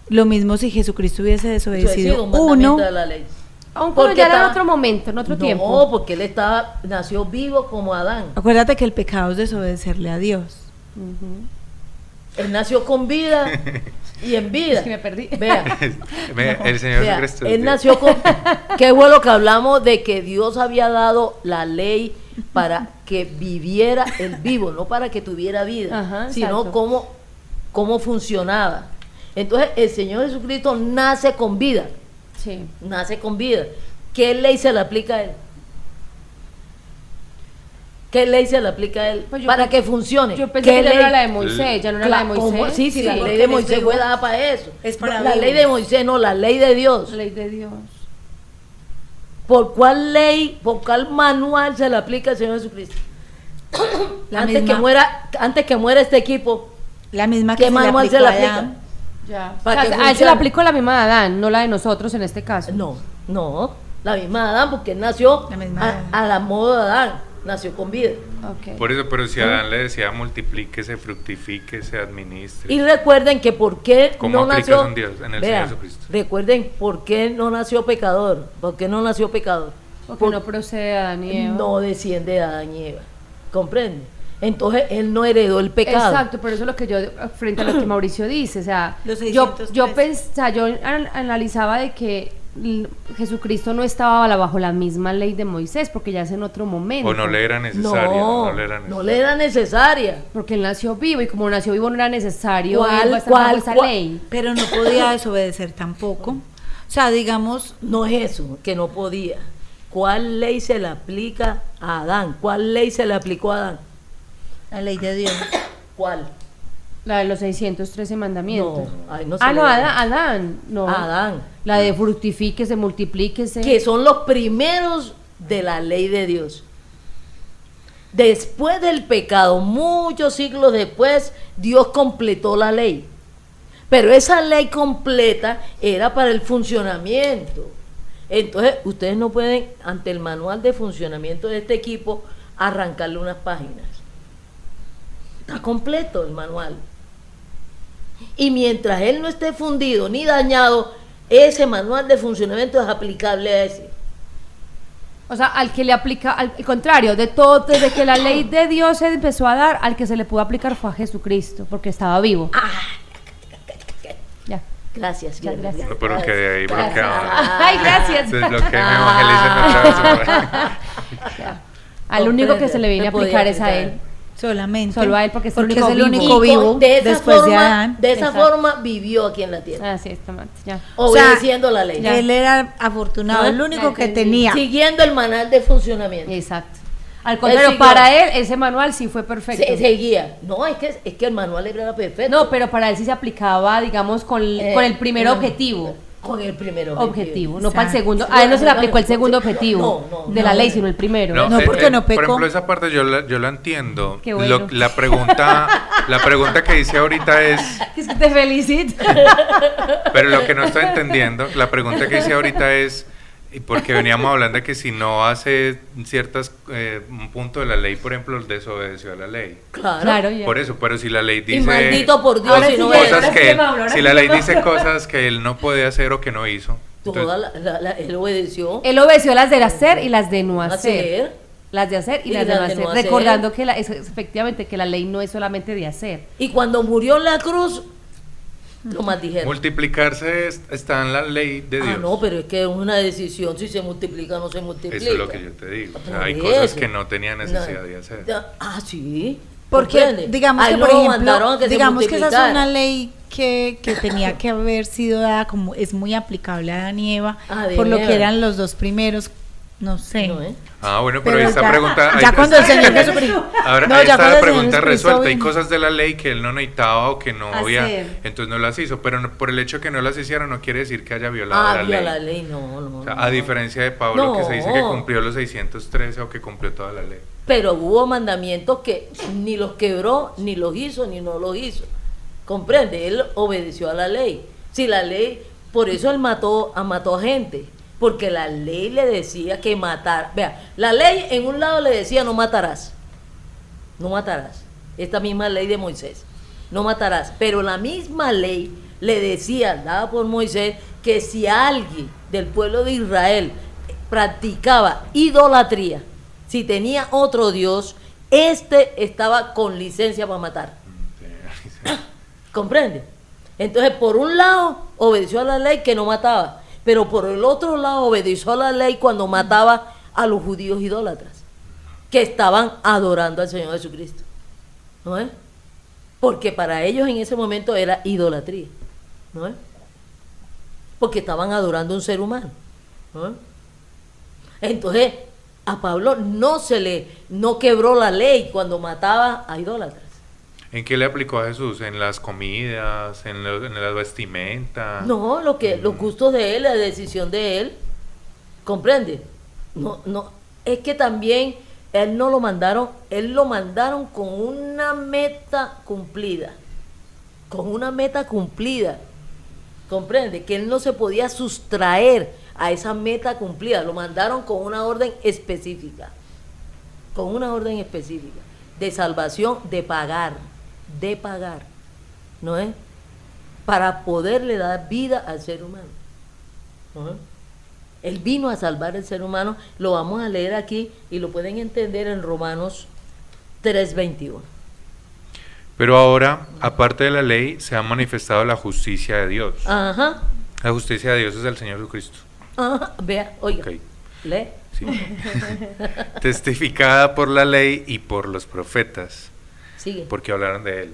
Lo mismo si Jesucristo hubiese desobedecido un mandamiento uno. de la ley. Aun cuando Porque ya era en estaba- otro momento, en otro No, tiempo. porque él nació vivo como Adán. Acuérdate que el pecado es desobedecerle a Dios. Ujú. Él nació con vida y en vida. Es que me perdí. Vea, El Señor vea, Jesucristo es él Dios. nació con... Qué bueno que hablamos de que Dios había dado la ley para que viviera el vivo, no para que tuviera vida, Ajá, sino exacto. cómo funcionaba. Entonces el Señor Jesucristo nace con vida, Sí. nace con vida. ¿Qué ley se le aplica a él? ¿Qué ley se le aplica a él Pues yo para pe- que funcione? Yo pensé ¿Qué que ya ley? era la de Moisés, ya no era la de ¿Cómo? Moisés. Sí, sí, la Sí, ley porque de él es Moisés vivo. fue dada para eso. Es para la vivos. ley de Moisés, no, la ley de Dios. La ley de Dios. ¿Por cuál ley, por cuál manual se le aplica al Señor Jesucristo? La antes misma- que muera este equipo, La misma que ¿qué se le manual aplicó se le a aplica? Adán. Ya. Para O sea, que a él se le funcione. aplicó la misma de Adán, no la de nosotros en este caso. No, la misma Adán, porque él nació La misma Adán. a la modo de Adán, nació con vida. Ok. Por eso, pero si Adán le decía multiplíquese, fructifíquese, administre. Y recuerden que por qué ¿Cómo no aplicas nació, en Dios, en el Vean, Señor Jesucristo? recuerden por qué no nació pecador, por qué no nació pecador. Porque Por- no procede de Adán y Eva. no desciende de Adán y Eva. ¿Comprende? Entonces él no heredó el pecado. Exacto, pero eso es lo que yo, frente a lo que Mauricio dice, o sea, Los yo 613. yo analizaba de que Jesucristo no estaba bajo la misma ley de Moisés, porque ya es en otro momento. O no le era necesaria. No le era necesaria. Porque él nació vivo, y como nació vivo no era necesario esa ley. Pero no podía desobedecer tampoco. O sea, digamos, No es eso, que no podía. ¿Cuál ley se le aplica a Adán? ¿Cuál ley se le aplicó a Adán? la ley de Dios. ¿Cuál? La de los 613 mandamientos. No, ay, no se Ah, le no, da. Adán. No. Adán. La de fructifíquese, multiplíquese. Que son los primeros de la ley de Dios. Después del pecado, muchos siglos después, Dios completó la ley. Pero esa ley completa era para el funcionamiento. Entonces, ustedes no pueden, ante el manual de funcionamiento de este equipo, arrancarle unas páginas. Está completo el manual. Y mientras él no esté fundido ni dañado, ese manual de funcionamiento es aplicable a ese. O sea, al que le aplica, al contrario, de todo, desde que la ley de Dios se empezó a dar, al que se le pudo aplicar fue a Jesucristo, porque estaba vivo. Ya. Gracias, Ya, Guillermo. gracias. No, pero que de ahí Gracias. bloqueaba. Ay, gracias. Desbloqueen, evangelicen otra vez. Ya. Al único que se le viene a No podía aplicar es a él. aplicar. Solamente. Solo a él, porque es el porque único es el vivo. único vivo de esa después forma, de Adán. de esa Exacto. forma vivió aquí en la tierra, Así es, tomate, ya. O sea, obedeciendo la ley, Ya. Él era afortunado, ¿No? el único Ya que entendí. tenía. siguiendo el manual de funcionamiento. Exacto. Al contrario, siguió. para él, ese manual sí fue perfecto. Seguía. No, es que el manual era perfecto. No, pero para él sí se aplicaba, digamos, con el primer objetivo. Con el primer Objetivo, no Exacto. para el segundo. A él no se le aplicó el segundo objetivo No, de la ley, sino el primero. No, porque no Por pecó. ejemplo, esa parte yo la entiendo. Qué bueno. La pregunta que hice ahorita es, Es que te felicito. pero lo que no estoy entendiendo, la pregunta que hice ahorita es, porque veníamos hablando de que si no hace ciertas, un punto de la ley, por ejemplo, desobedeció a la ley. Claro. ya. Por eso, pero si la ley Y dice maldito por Dios Ahora si sí no llega, es. cosas ahora sí que él, me hablo, ahora si sí la ley me dice cosas que él no puede hacer o que no hizo, Toda entonces, él obedeció. Él obedeció las de hacer y las de no hacer. Hacer. Las de hacer y las de no hacer. Recordando que efectivamente que la ley no es solamente de hacer. Y cuando murió en la cruz, lo maldijeron. multiplicarse está en la ley de Dios. Ah, no, pero es que es una decisión si se multiplica o no se multiplica. Eso es lo que yo te digo. O sea, Por hay cosas eso. que no tenía necesidad de hacer. Sí. Porque ¿comprende? digamos A que, él por no lo ejemplo, mandaron a que se digamos que esa es multiplicara. una ley que tenía que haber sido dada, como es muy aplicable a Adán y Eva, De por lo Eva. que eran los dos primeros, no sé. No, ¿eh? Ah, bueno, pero Pero esta ya- pregunta... ya ahí cuando el está- Señor Jesucristo... Ahora, No, ahí ya está cuando la el Señor pregunta Jesucristo resuelta. Hay vino. cosas de la ley que él no necesitaba o que no había, Hacer. entonces no las hizo. Pero por el hecho de que no las hiciera no quiere decir que haya violado la viola ley. la ley, no. O sea, no. a diferencia de Pablo, que se dice que No. cumplió los 613 o que cumplió toda la ley. Pero hubo mandamientos que ni los quebró, ni los hizo, ni no los hizo. ¿Comprende? Él obedeció a la ley. Si la ley, por eso él mató a gente. Porque la ley le decía que matar. Vea, la ley en un lado le decía no matarás. No matarás. Esta misma ley de Moisés. No matarás. Pero la misma ley le decía, dada por Moisés, que si alguien del pueblo de Israel practicaba idolatría, si tenía otro Dios, estaba con licencia para matar. ¿Comprende? Entonces, por un lado, obedeció a la ley que no mataba, pero por el otro lado, obedeció a la ley cuando mataba a los judíos idólatras, que estaban adorando al Señor Jesucristo. ¿No es? Porque para ellos en ese momento era idolatría. ¿No es? Porque estaban adorando a un ser humano. ¿No es? Entonces, a Pablo no quebró la ley cuando mataba a idólatras. ¿En qué le aplicó a Jesús? ¿En las comidas? ¿En las vestimentas? No, los gustos de él, la decisión de él, ¿comprende? No, es que también él lo mandaron con una meta cumplida, ¿comprende? Que él no se podía sustraer a esa meta cumplida, lo mandaron con una orden específica, de salvación, de pagar, ¿no es? Para poderle dar vida al ser humano. ¿No es? Él vino a salvar al ser humano, lo vamos a leer aquí y lo pueden entender en Romanos 3:21. Pero ahora, aparte de la ley, se ha manifestado la justicia de Dios. Ajá. La justicia de Dios es el Señor Jesucristo. Ajá. Vea, oiga. Ok, Lee. sí. Testificada por la ley y por los profetas, Sigue. porque hablaron de él.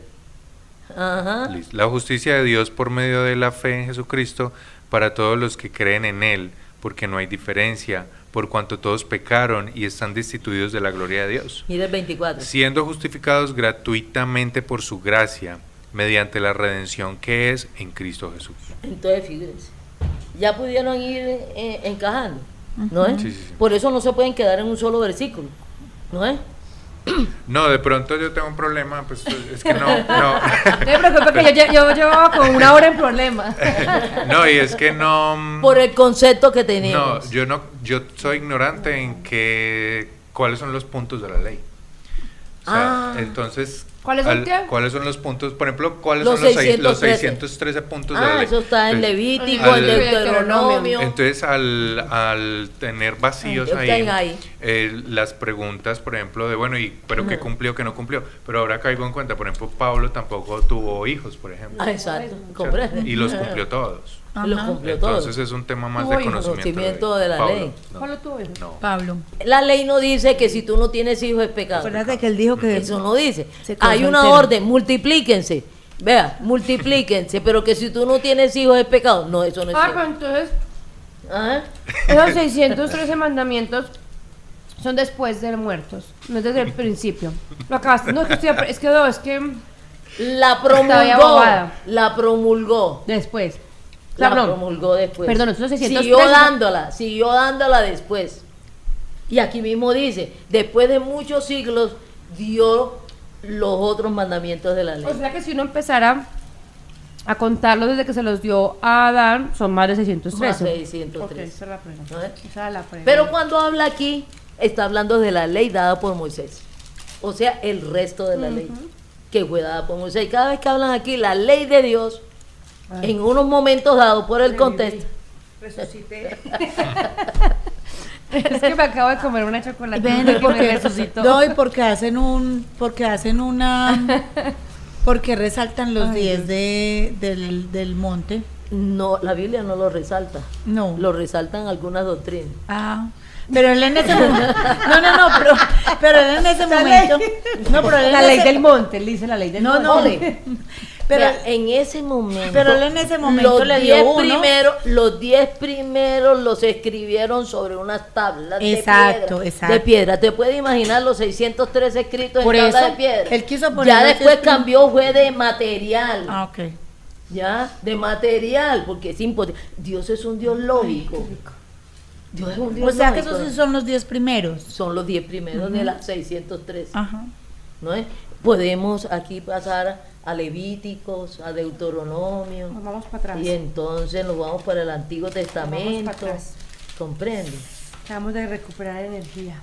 Ajá. Listo. La justicia de Dios por medio de la fe en Jesucristo para todos los que creen en Él, porque no hay diferencia, por cuanto todos pecaron y están destituidos de la gloria de Dios, Mira el 24. siendo justificados gratuitamente por su gracia, mediante la redención que es en Cristo Jesús. Entonces, fíjense, ya pudieron ir encajando, ¿no es? Sí, sí, sí. Por eso no se pueden quedar en un solo versículo, ¿no es? No, de pronto yo tengo un problema, pues es que no. No me preocupe que yo llevaba como una hora en problemas. No, y es que no. Por el concepto que No, tenemos. yo soy ignorante en cuáles son los puntos de la ley. O sea, entonces, ¿Cuáles son qué? ¿cuáles son los puntos? Por ejemplo, ¿cuáles Los son los 613? 613 puntos de la ley? Eso está en Entonces, Levítico, al- en Deuteronomio. Entonces, al tener vacíos Están ahí, ahí. las preguntas, por ejemplo, de bueno, pero qué cumplió, qué no cumplió. Pero ahora caigo en cuenta, por ejemplo, Pablo tampoco tuvo hijos, por ejemplo. Exacto, comprende. Y los cumplió todos. Los cumplió todos. Entonces es un tema más Tuvo de hijos. Conocimiento de la Pablo, ley. no. ¿Cuál lo tuvo? No. Pablo. La ley no dice que si tú no tienes hijos es pecado. Acuérdate que él dijo que Eso no dice. Se quedó Hay una soltero. orden, multiplíquense. Vea, multiplíquense, pero que si tú no tienes hijos es pecado. No, eso no es Ah, cierto. pero entonces Ajá. esos 613 mandamientos son después de muertos, no es desde el principio. Lo acabaste. No, es que es que La Estaba promulgó. abogada. La promulgó. después. La Perdón. promulgó después. Perdón, esos 613 siguió dándola después. Y aquí mismo dice, después de muchos siglos dio los otros mandamientos de la ley. O sea que si uno empezara a contarlos desde que se los dio a Adán, son más de 613. Más de 613. Ok, esa es la pregunta. ¿No es? Esa es la pregunta. Pero cuando habla aquí, está hablando de la ley dada por Moisés. O sea, el resto de la ley que fue dada por Moisés. Y cada vez que hablan aquí, la ley de Dios, en unos momentos dados por el contexto. Resucité. Es que me acabo de comer una chocolatina Ven, que me porque resucitó. no, y porque hacen una porque resaltan los 10 del monte. No, la Biblia no lo resalta. No. Lo resaltan algunas doctrinas. Ah, pero él en ese momento. No, pero él en ese momento. No, pero él en La ley ese- del monte, él dice la ley del No, monte. no. Pero Vea, en ese momento. pero él en ese momento los le dio 10 uno. los 10 primeros los escribieron sobre unas tablas Exacto, de piedra. exacto. De piedra. ¿Te puedes imaginar los 603 escritos Por en tablas eso, de piedra? él quiso poner ya los después 10 cambió, fue de material. Ah, ok. Ya, de material, porque es imposible. Dios es un Dios lógico. Dios es un Dios O sea que lógico. esos sí son los 10 primeros. Son los 10 primeros de las 603. Ajá. ¿No es? Podemos aquí pasar a Levíticos, a Deuteronomio, Nos vamos para atrás. y entonces nos vamos para el Antiguo Vamos Testamento. para atrás. ¿Comprende? Acabamos de recuperar energía.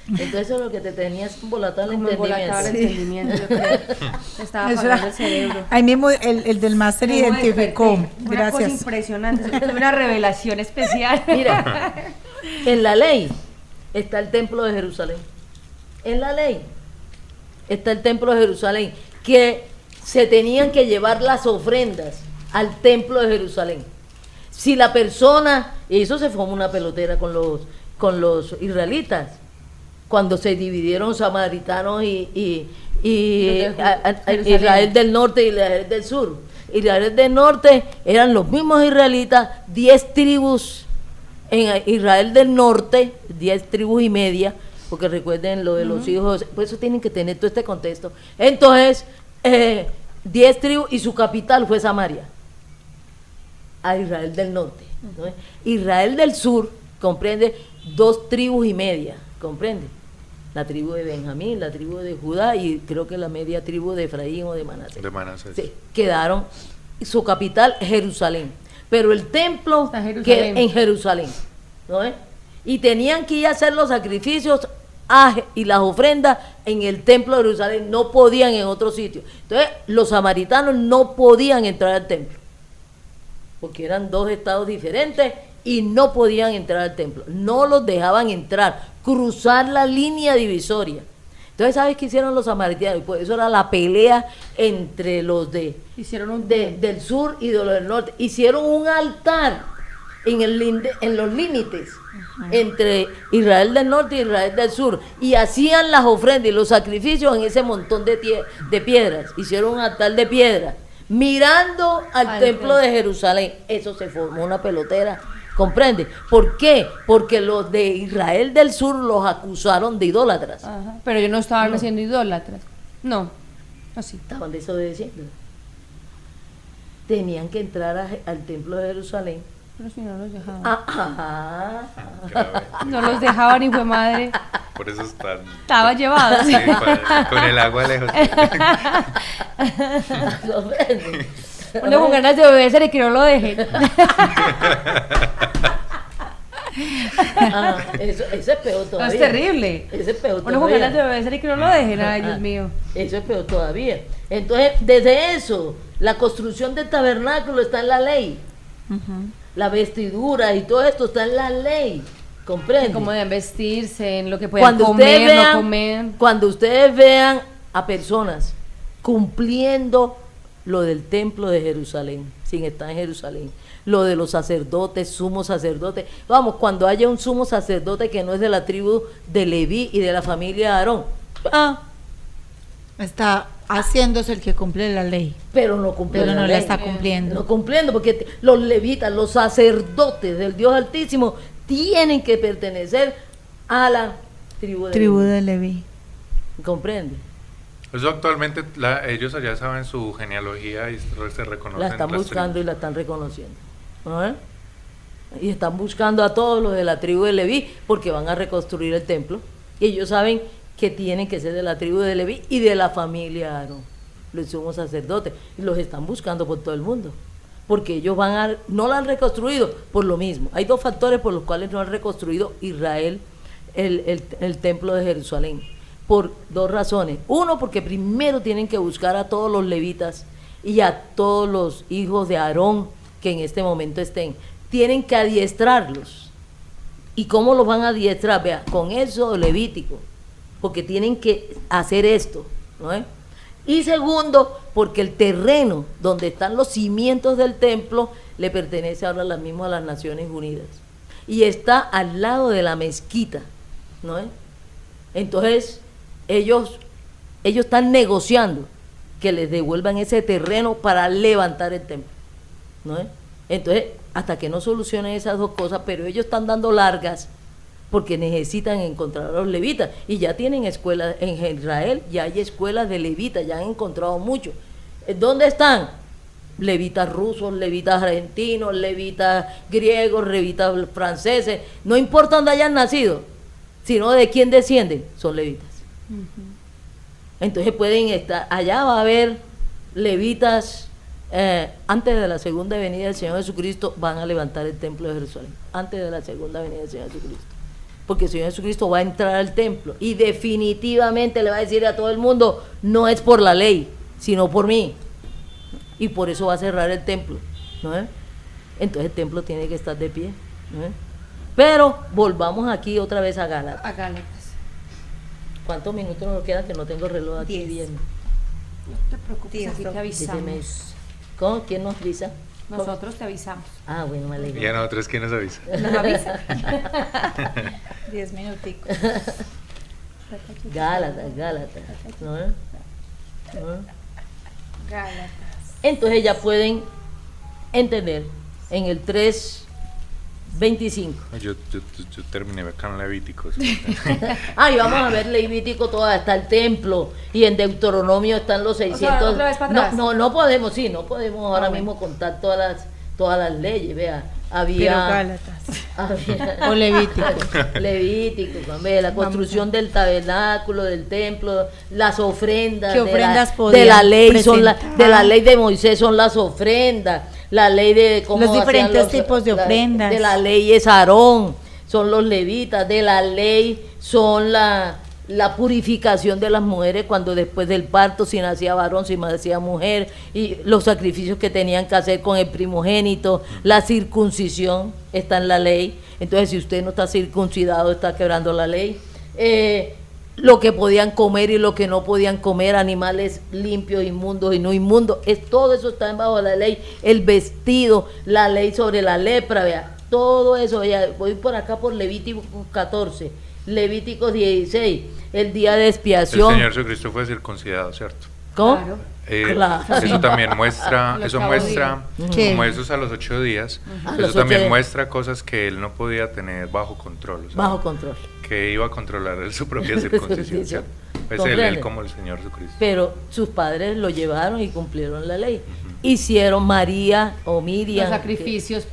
Entonces eso es lo que te tenías embolatado el Como embolatado el entendimiento. entendimiento, yo creo. Te estaba Eso apagando era- el cerebro. Ahí mismo el del máster Como identificó. desperté. Una cosa Gracias. impresionante, tuve una revelación especial. Mira, en la ley está el templo de Jerusalén. En la ley está el templo de Jerusalén, que se tenían que llevar las ofrendas al templo de Jerusalén. Si la persona, y eso se formó una pelotera con los israelitas, cuando se dividieron samaritanos y Jerusalén. Israel del norte y Israel del sur. Israel del norte eran los mismos israelitas, 10 tribus en Israel del norte, 10 tribus y media, porque recuerden lo de los hijos, por eso tienen que tener todo este contexto. Entonces, 10 tribus y su capital fue Samaria, a Israel del norte. ¿No? Israel del sur, comprende, 2 tribus y media, comprende. La tribu de Benjamín, la tribu de Judá y creo que la media tribu de Efraín o de Manasés. De Manasés. Sí, quedaron, su capital, Jerusalén. Pero el templo Está en Jerusalén. que en Jerusalén, ¿no es? Y tenían que ir a hacer los sacrificios y las ofrendas en el templo de Jerusalén, no podían en otro sitio. Entonces, los samaritanos no podían entrar al templo, porque eran 2 estados diferentes y no podían entrar al templo. No los dejaban entrar, cruzar la línea divisoria. Entonces, ¿sabes qué hicieron los samaritanos? Pues eso era la pelea entre los Hicieron del sur y de los del norte. Hicieron un altar en los límites entre Israel del norte y Israel del sur, y hacían las ofrendas y los sacrificios en ese montón de piedras. Hicieron un altar de piedra mirando al templo de Jerusalén. Eso se formó una pelotera, ¿comprende? ¿Por qué? Porque los de Israel del sur los acusaron de idólatras. Ajá. Pero ellos no estaban haciendo idólatras. No, así. Estaban desobedeciendo. Tenían que entrar al templo de Jerusalén. Pero si no los dejaban. Claro, No los dejaban, hijo de madre. por eso están... Estaba llevado. Sí, con el agua lejos. Uno con ganas de obedecer y que no lo dejen. Eso es peor No, todavía. es terrible. Eso es peor Uno con ganas de todavía. obedecer y que no lo dejen. Ay, Dios mío. Eso es peor todavía. Entonces, desde eso, la construcción del tabernáculo está en la ley. La vestidura y todo esto está en la ley. ¿Comprende? Cómo deben vestirse, en lo que pueden comer, no comer. Cuando ustedes vean a personas cumpliendo lo del templo de Jerusalén, sin estar en Jerusalén, lo de los sacerdotes, sumos sacerdotes, vamos, cuando haya un sumo sacerdote que no es de la tribu de Leví y de la familia de Aarón, Está haciéndose el que cumple la ley, pero no cumple pero no la la ley. está cumpliendo. No cumpliendo, porque los levitas, los sacerdotes del Dios Altísimo, tienen que pertenecer a la tribu de Tribu Leví. de Leví. ¿Comprende? Eso actualmente, ellos allá saben su genealogía y se reconocen. La están las buscando y tribus. la están reconociendo. ¿No? Y están buscando a todos los de la tribu de Leví porque van a reconstruir el templo. Y ellos saben que tienen que ser de la tribu de Leví y de la familia Aarón, los sumos sacerdotes. Y los están buscando por todo el mundo. Porque ellos no la han reconstruido por lo mismo. Hay dos factores por los cuales no han reconstruido Israel el templo de Jerusalén. Por dos razones. Uno, porque primero tienen que buscar a todos los levitas y a todos los hijos de Aarón que en este momento estén. Tienen que adiestrarlos. ¿Y cómo los van a adiestrar? Vea, con eso levítico, porque tienen que hacer esto, ¿no? Y segundo, porque el terreno donde están los cimientos del templo le pertenece ahora mismo a las Naciones Unidas y está al lado de la mezquita, ¿no? Entonces ellos están negociando que les devuelvan ese terreno para levantar el templo, ¿no? Entonces, hasta que no solucionen esas dos cosas, pero ellos están dando largas porque necesitan encontrar a los levitas y ya tienen escuelas en Israel, ya hay escuelas de levitas, ya han encontrado muchos. ¿Dónde están? Levitas rusos, levitas argentinos, levitas griegos, levitas franceses, no importa dónde hayan nacido, sino de quién descienden, son levitas. Entonces pueden estar, allá va a haber levitas, antes de la segunda venida del Señor Jesucristo van a levantar el templo de Jerusalén, antes de la segunda venida del Señor Jesucristo, porque el Señor Jesucristo va a entrar al templo y definitivamente le va a decir a todo el mundo, no es por la ley, sino por mí, y por eso va a cerrar el templo, ¿no? Entonces el templo tiene que estar de pie, ¿no? Pero volvamos aquí otra vez a Gálatas. A Gálatas. ¿Cuántos minutos nos quedan? Que no tengo reloj aquí 10. viendo. No te preocupes, aquí te avisamos. ¿Cómo? ¿Quién nos avisa? Nosotros te avisamos. Ah, bueno, me alegro. Y a nosotros, ¿quién nos avisa? Nos avisa. 10 minuticos. Gálatas, ¿no? ¿No? Gálatas. Entonces ya pueden entender en el 3:25. Yo terminé acá en Levíticos. Y vamos a ver Levítico, toda está el templo y en Deuteronomio están los 600. otra vez para atrás. No podemos, no podemos ahora bueno. mismo contar todas las leyes, vea. Pero Había Gálatas. o Levítico. Levítico, también, la construcción del tabernáculo, del templo, las ofrendas. ¿Qué ofrendas de podían la ley son presentar? de la ley de Moisés son las ofrendas, la ley de cómo Los hacían diferentes tipos de ofrendas. de la ley es Aarón, son los levitas, de la ley son la purificación de las mujeres cuando después del parto, si nacía varón, si nacía mujer, y los sacrificios que tenían que hacer con el primogénito, la circuncisión está en la ley. Entonces, si usted no está circuncidado, está quebrando la ley. lo que podían comer y lo que no podían comer, animales limpios, inmundos y no inmundos, todo eso está bajo la ley, el vestido, la ley sobre la lepra, vea, todo eso, vea, voy por acá por Levítico 14, Levítico 16, el día de expiación. El Señor Jesucristo fue circuncidado, ¿cierto? ¿Cómo? Claro. Claro. Eso también muestra, Los eso octavo muestra, ¿Qué? como esos a los 8 días, A eso los 8 también días. muestra cosas que él no podía tener bajo control, o sea, Bajo control. que iba a controlar él su propia circuncisión, ¿cierto? Pues él Comprende. como el Señor Jesucristo. Pero sus padres lo llevaron y cumplieron la ley. Hicieron María o Miriam. Los sacrificios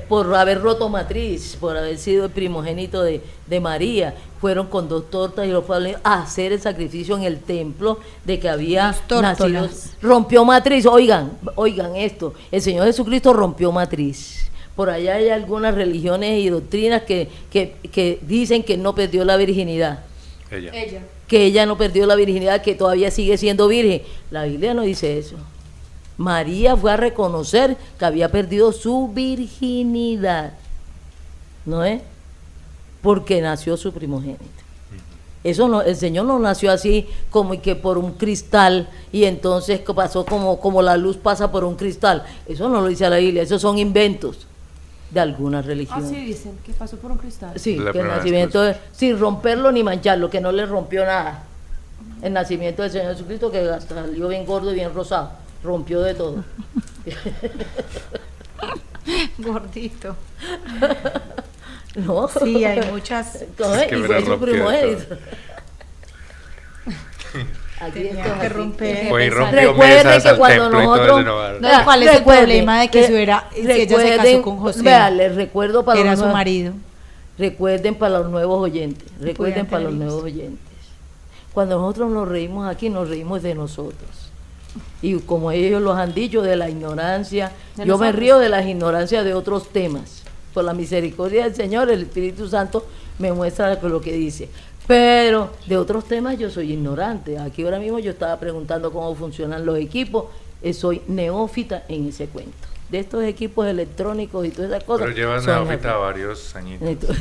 por haber roto matriz, por haber sido el primogénito de María. Fueron con 2 tortas y los padres a hacer el sacrificio en el templo de que había 2 nacido. tórtolas. Rompió matriz, oigan esto. El Señor Jesucristo rompió matriz. Por allá hay algunas religiones y doctrinas que dicen que no perdió la virginidad. Ella. Que ella no perdió la virginidad, que todavía sigue siendo virgen. La Biblia no dice eso. María fue a reconocer que había perdido su virginidad, ¿no es? Porque nació su primogénito. Eso no, el Señor no nació así como que por un cristal y entonces pasó como la luz pasa por un cristal. Eso no lo dice la Biblia, esos son inventos de algunas religiones. Así dicen, que pasó por un cristal. Sí, La que el primera nacimiento, vez, sin romperlo ni mancharlo, que no le rompió nada. El nacimiento del Señor Jesucristo, que salió bien gordo y bien rosado, rompió de todo. Gordito. No. Sí, hay muchas. ¿Cómo Es es? que Y me fue la su rompió de primogénito. Aquí Tenía esto es que así. romper. Fue y rompió Recuerden mesas que al cuando templo y todo nosotros- ese lugar. No, ¿cuál es el problema de que si ella se casó con José? Vea, les recuerdo para Era los su nuevos- marido. Recuerden para los nuevos oyentes, recuerden Podían para los tener nuevos oyentes. Cuando nosotros nos reímos aquí, nos reímos de nosotros. Y como ellos los han dicho, de la ignorancia, De yo me nosotros. río de las ignorancias de otros temas. Por la misericordia del Señor, el Espíritu Santo me muestra lo que dice. Pero de otros temas yo soy ignorante. Aquí ahora mismo yo estaba preguntando cómo funcionan los equipos. Soy neófita en ese cuento. De estos equipos electrónicos y todas esas cosas. Pero llevas soy neófita varios añitos.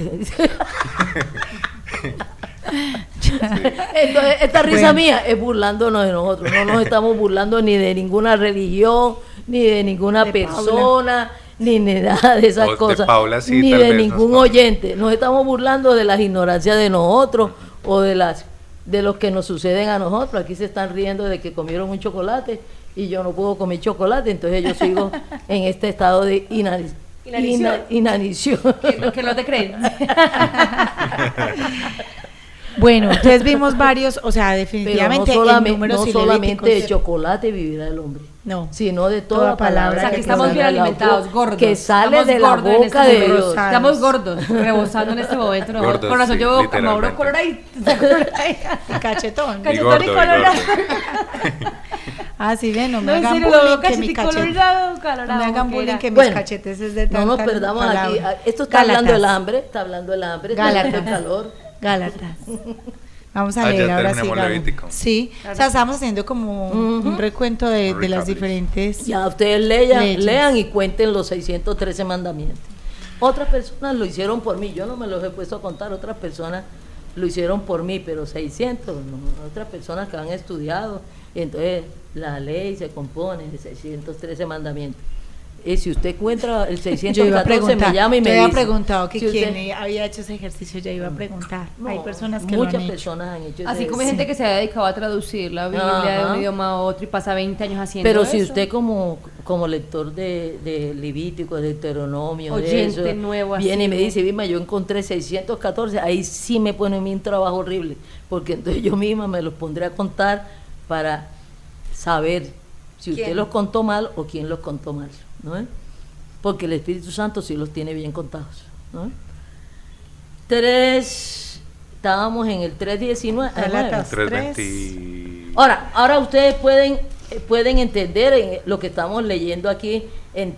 Entonces, esta risa mía es burlándonos de nosotros. No nos estamos burlando ni de ninguna religión, ni de ninguna De persona, ni de nada de esas O de cosas. Paula sí, ni tal de vez nos ningún pasa. oyente. Nos estamos burlando de las ignorancias de nosotros o de los que nos suceden a nosotros. Aquí se están riendo de que comieron un chocolate y yo no puedo comer chocolate, entonces yo sigo en este estado de Inanición. inanición. Que no te creen. Bueno, entonces vimos varios, o sea, Pero definitivamente no en solamente, números no y solamente de Levíticos. chocolate vivirá el hombre, No. sino de Toda toda palabra palabra O sea, que que estamos salga bien de la alimentados, boca- gordos. que sale Estamos de la gordos en boca este de momento. Dios. Estamos gordos, rebosando en este momento. ¿no? Gordos, Por razón sí, yo literalmente. Mauro coloradito. Y cachetón. Y Cachetón gordo, y y colorado. gordo. Ah, sí, ven, no me No, en hagan serio, lo veo bullying que mi cachetico cachete. colorado, No colorado. me hagan que bullying era. que mis Bueno, cachetes es de No tanta nos perdamos aquí. palabra. Esto está hablando del Gálatas. hambre, está hablando del hambre, está hablando del Gálatas. calor. Gálatas. Vamos a Ah, ya leer ahora sí. terminamos Galo. Levítico. Sí, o sea, estamos haciendo como un recuento de las Recap. diferentes. Ya ustedes Leyes. lean y cuenten los 613 mandamientos. Otras personas lo hicieron por mí, yo no me los he puesto a contar, otras personas lo hicieron por mí, pero 600, no, otras personas que han estudiado, y entonces la ley se compone de 613 mandamientos. Y si usted encuentra el Yo iba a 614, preguntar, me llama y me yo dice. había preguntado que Si usted- quién había hecho ese ejercicio, ya iba a preguntar. Hay No, personas que lo muchas han hecho. personas han hecho Así ese como hay gente que se ha dedicado a traducir la Biblia de Ajá. un idioma a otro y pasa 20 años haciendo Pero eso. si usted como lector de Levítico, de Deuteronomio, de Oyente eso, nuevo, viene y me así, dice, Vilma, yo encontré 614, ahí sí me pone a mí un trabajo horrible, porque entonces yo misma me los pondré a contar para saber si usted ¿Quién? los contó mal o quién los contó mal, ¿no? Porque el Espíritu Santo sí los tiene bien contados, ¿no? Estábamos en el 3:19. Gálatas. 3:20. Ahora ustedes pueden entender lo que estamos leyendo aquí en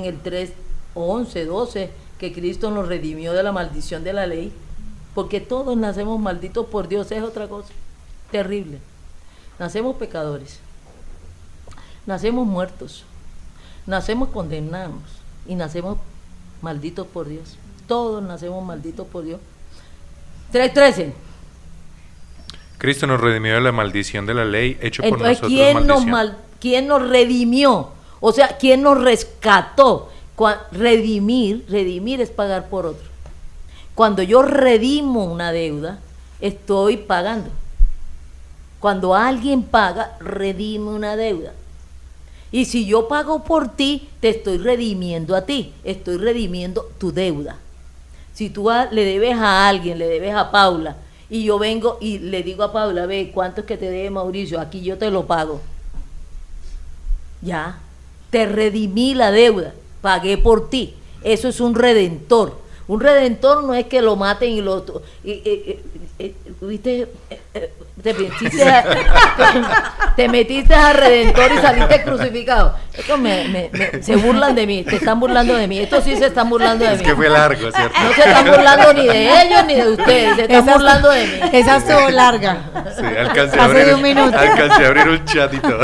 el 3:11, 12, que Cristo nos redimió de la maldición de la ley, porque todos nacemos malditos por Dios, es otra cosa terrible. Nacemos pecadores, nacemos muertos, nacemos condenados y nacemos malditos por Dios. Todos nacemos malditos por Dios. 3:13. Cristo nos redimió de la maldición de la ley, hecho por Entonces, nosotros maldición. ¿quién nos redimió? O sea, ¿quién nos rescató? Redimir es pagar por otro. Cuando yo redimo una deuda, estoy pagando. Cuando alguien paga, redime una deuda. Y si yo pago por ti, te estoy redimiendo a ti, estoy redimiendo tu deuda. Si tú le debes a alguien, le debes a Paula, y yo vengo y le digo a Paula, ve, ¿cuánto es que te debe Mauricio? Aquí yo te lo pago. Ya, te redimí la deuda, pagué por ti. Eso es un redentor. Un redentor no es que lo maten y lo... ¿viste? Te metiste a redentor y saliste crucificado. Esto se burlan de mí, se están burlando de mí. Esto sí se están burlando de mí. Es que fue largo, ¿cierto? No se están burlando ni de ellos ni de ustedes, se están burlando de mí. Esa estuvo larga. Sí, alcancé Hace de un minuto. alcancé a abrir un chat y todo.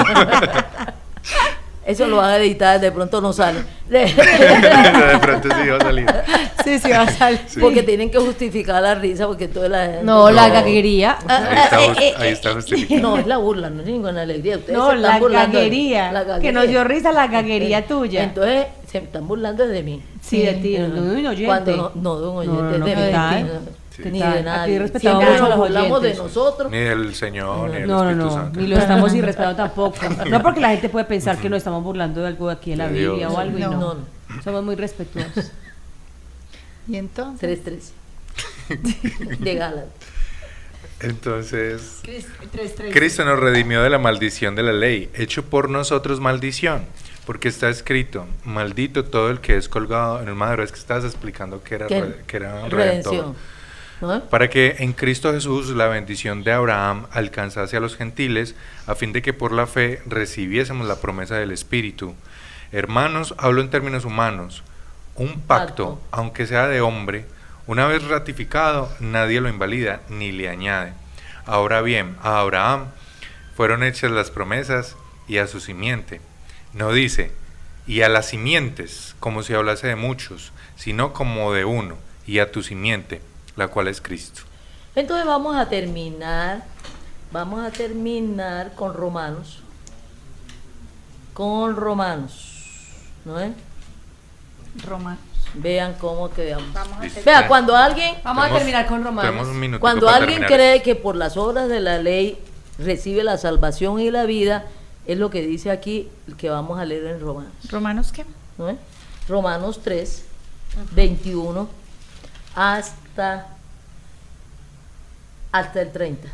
Eso lo van a editar, de pronto no sale. De pronto sí va a salir. Sí, va a salir. Sí. Porque tienen que justificar la risa, porque toda la gente... No, la gaguería. Ahí está justificado. No, es la burla, no es ninguna alegría. Ustedes No, se están la burlando de- gaguería. la gaguería. Que nos dio risa la gaguería tuya. Entonces, se están burlando de mí. Sí, de ti, Ajá. de un oyente. Cuando no de un oyente, no, de ¿qué mí. tal? Sí. Ni ¿Qué tal? de Aquí nadie. respetamos Siempre mucho a nos los burlamos de oyentes. nosotros. Ni del Señor, ni del No, Espíritu no, Santo. ni lo estamos irrespetando tampoco. No porque la gente puede pensar que nos estamos burlando de algo de aquí en la De Biblia Dios. o algo y No. no. No. Somos muy respetuosos. Y entonces... 3:13. De Gálatas. Entonces, 3:13. Cristo nos redimió de la maldición de la ley, hecho por nosotros maldición, porque está escrito, maldito todo el que es colgado en el madero. Es que estabas explicando que era un redentor. Redención. ¿No? Para que en Cristo Jesús la bendición de Abraham alcanzase a los gentiles, a fin de que por la fe recibiésemos la promesa del Espíritu. Hermanos, hablo en términos humanos. Un pacto, aunque sea de hombre, una vez ratificado, nadie lo invalida ni le añade. Ahora bien, a Abraham fueron hechas las promesas y a su simiente. No dice, y a las simientes, como si hablase de muchos, sino como de uno, y a tu simiente, la cual es Cristo. Entonces vamos a terminar con Romanos. ¿No es? Romanos. Vean cómo quedamos. Listo. Vea, cuando alguien Vamos a terminar con Tenemos Romanos. un minutico Cuando para alguien terminar cree esto. que por las obras de la ley recibe la salvación y la vida, es lo que dice aquí, que vamos a leer en Romanos. ¿Romanos qué? ¿No es? Romanos 3, 21 hasta el 30.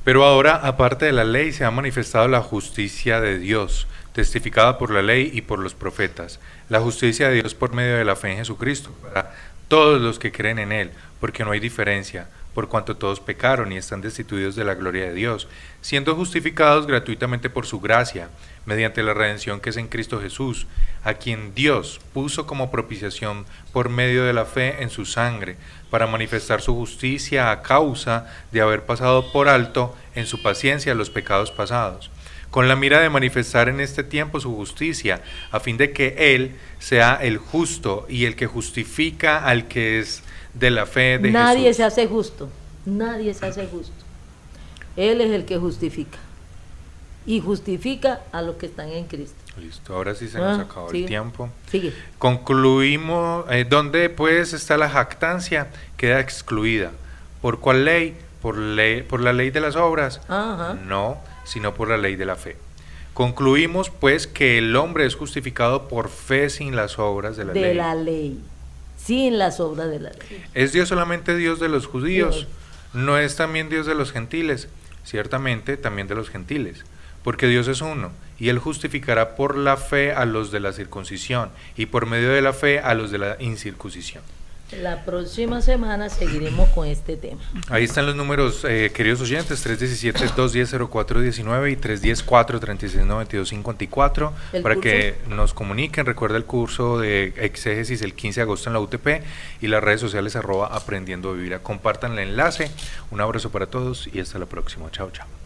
Pero ahora, aparte de la ley, se ha manifestado la justicia de Dios, testificada por la ley y por los profetas. La justicia de Dios por medio de la fe en Jesucristo, para todos los que creen en Él, porque no hay diferencia, por cuanto todos pecaron y están destituidos de la gloria de Dios, siendo justificados gratuitamente por su gracia, mediante la redención que es en Cristo Jesús, a quien Dios puso como propiciación por medio de la fe en su sangre, para manifestar su justicia a causa de haber pasado por alto en su paciencia los pecados pasados, con la mira de manifestar en este tiempo su justicia, a fin de que Él sea el justo y el que justifica al que es de la fe de Nadie Jesús. se hace justo, nadie se hace justo. Él es el que justifica. Y justifica a los que están en Cristo. Listo, ahora sí se nos acabó sigue. el tiempo. Sigue. Concluimos, ¿dónde pues está la jactancia? Queda excluida. ¿Por cuál ley? ¿Por la ley de las obras? Ajá. No, sino por la ley de la fe. Concluimos pues que el hombre es justificado por fe sin las obras de la De ley. la ley. Sin las obras de la ley. ¿Es Dios solamente Dios de los judíos? Dios. ¿No es también Dios de los gentiles? Ciertamente también de los gentiles, porque Dios es uno, y Él justificará por la fe a los de la circuncisión, y por medio de la fe a los de la incircuncisión. La próxima semana seguiremos con este tema. Ahí están los números, queridos oyentes, 317-210-0419 y 310-436-9254, ¿El para curso? que nos comuniquen. Recuerda el curso de exégesis el 15 de agosto en la UTP y las redes sociales @aprendiendo a vivir. Compartan el enlace. Un abrazo para todos y hasta la próxima. Chao, chao.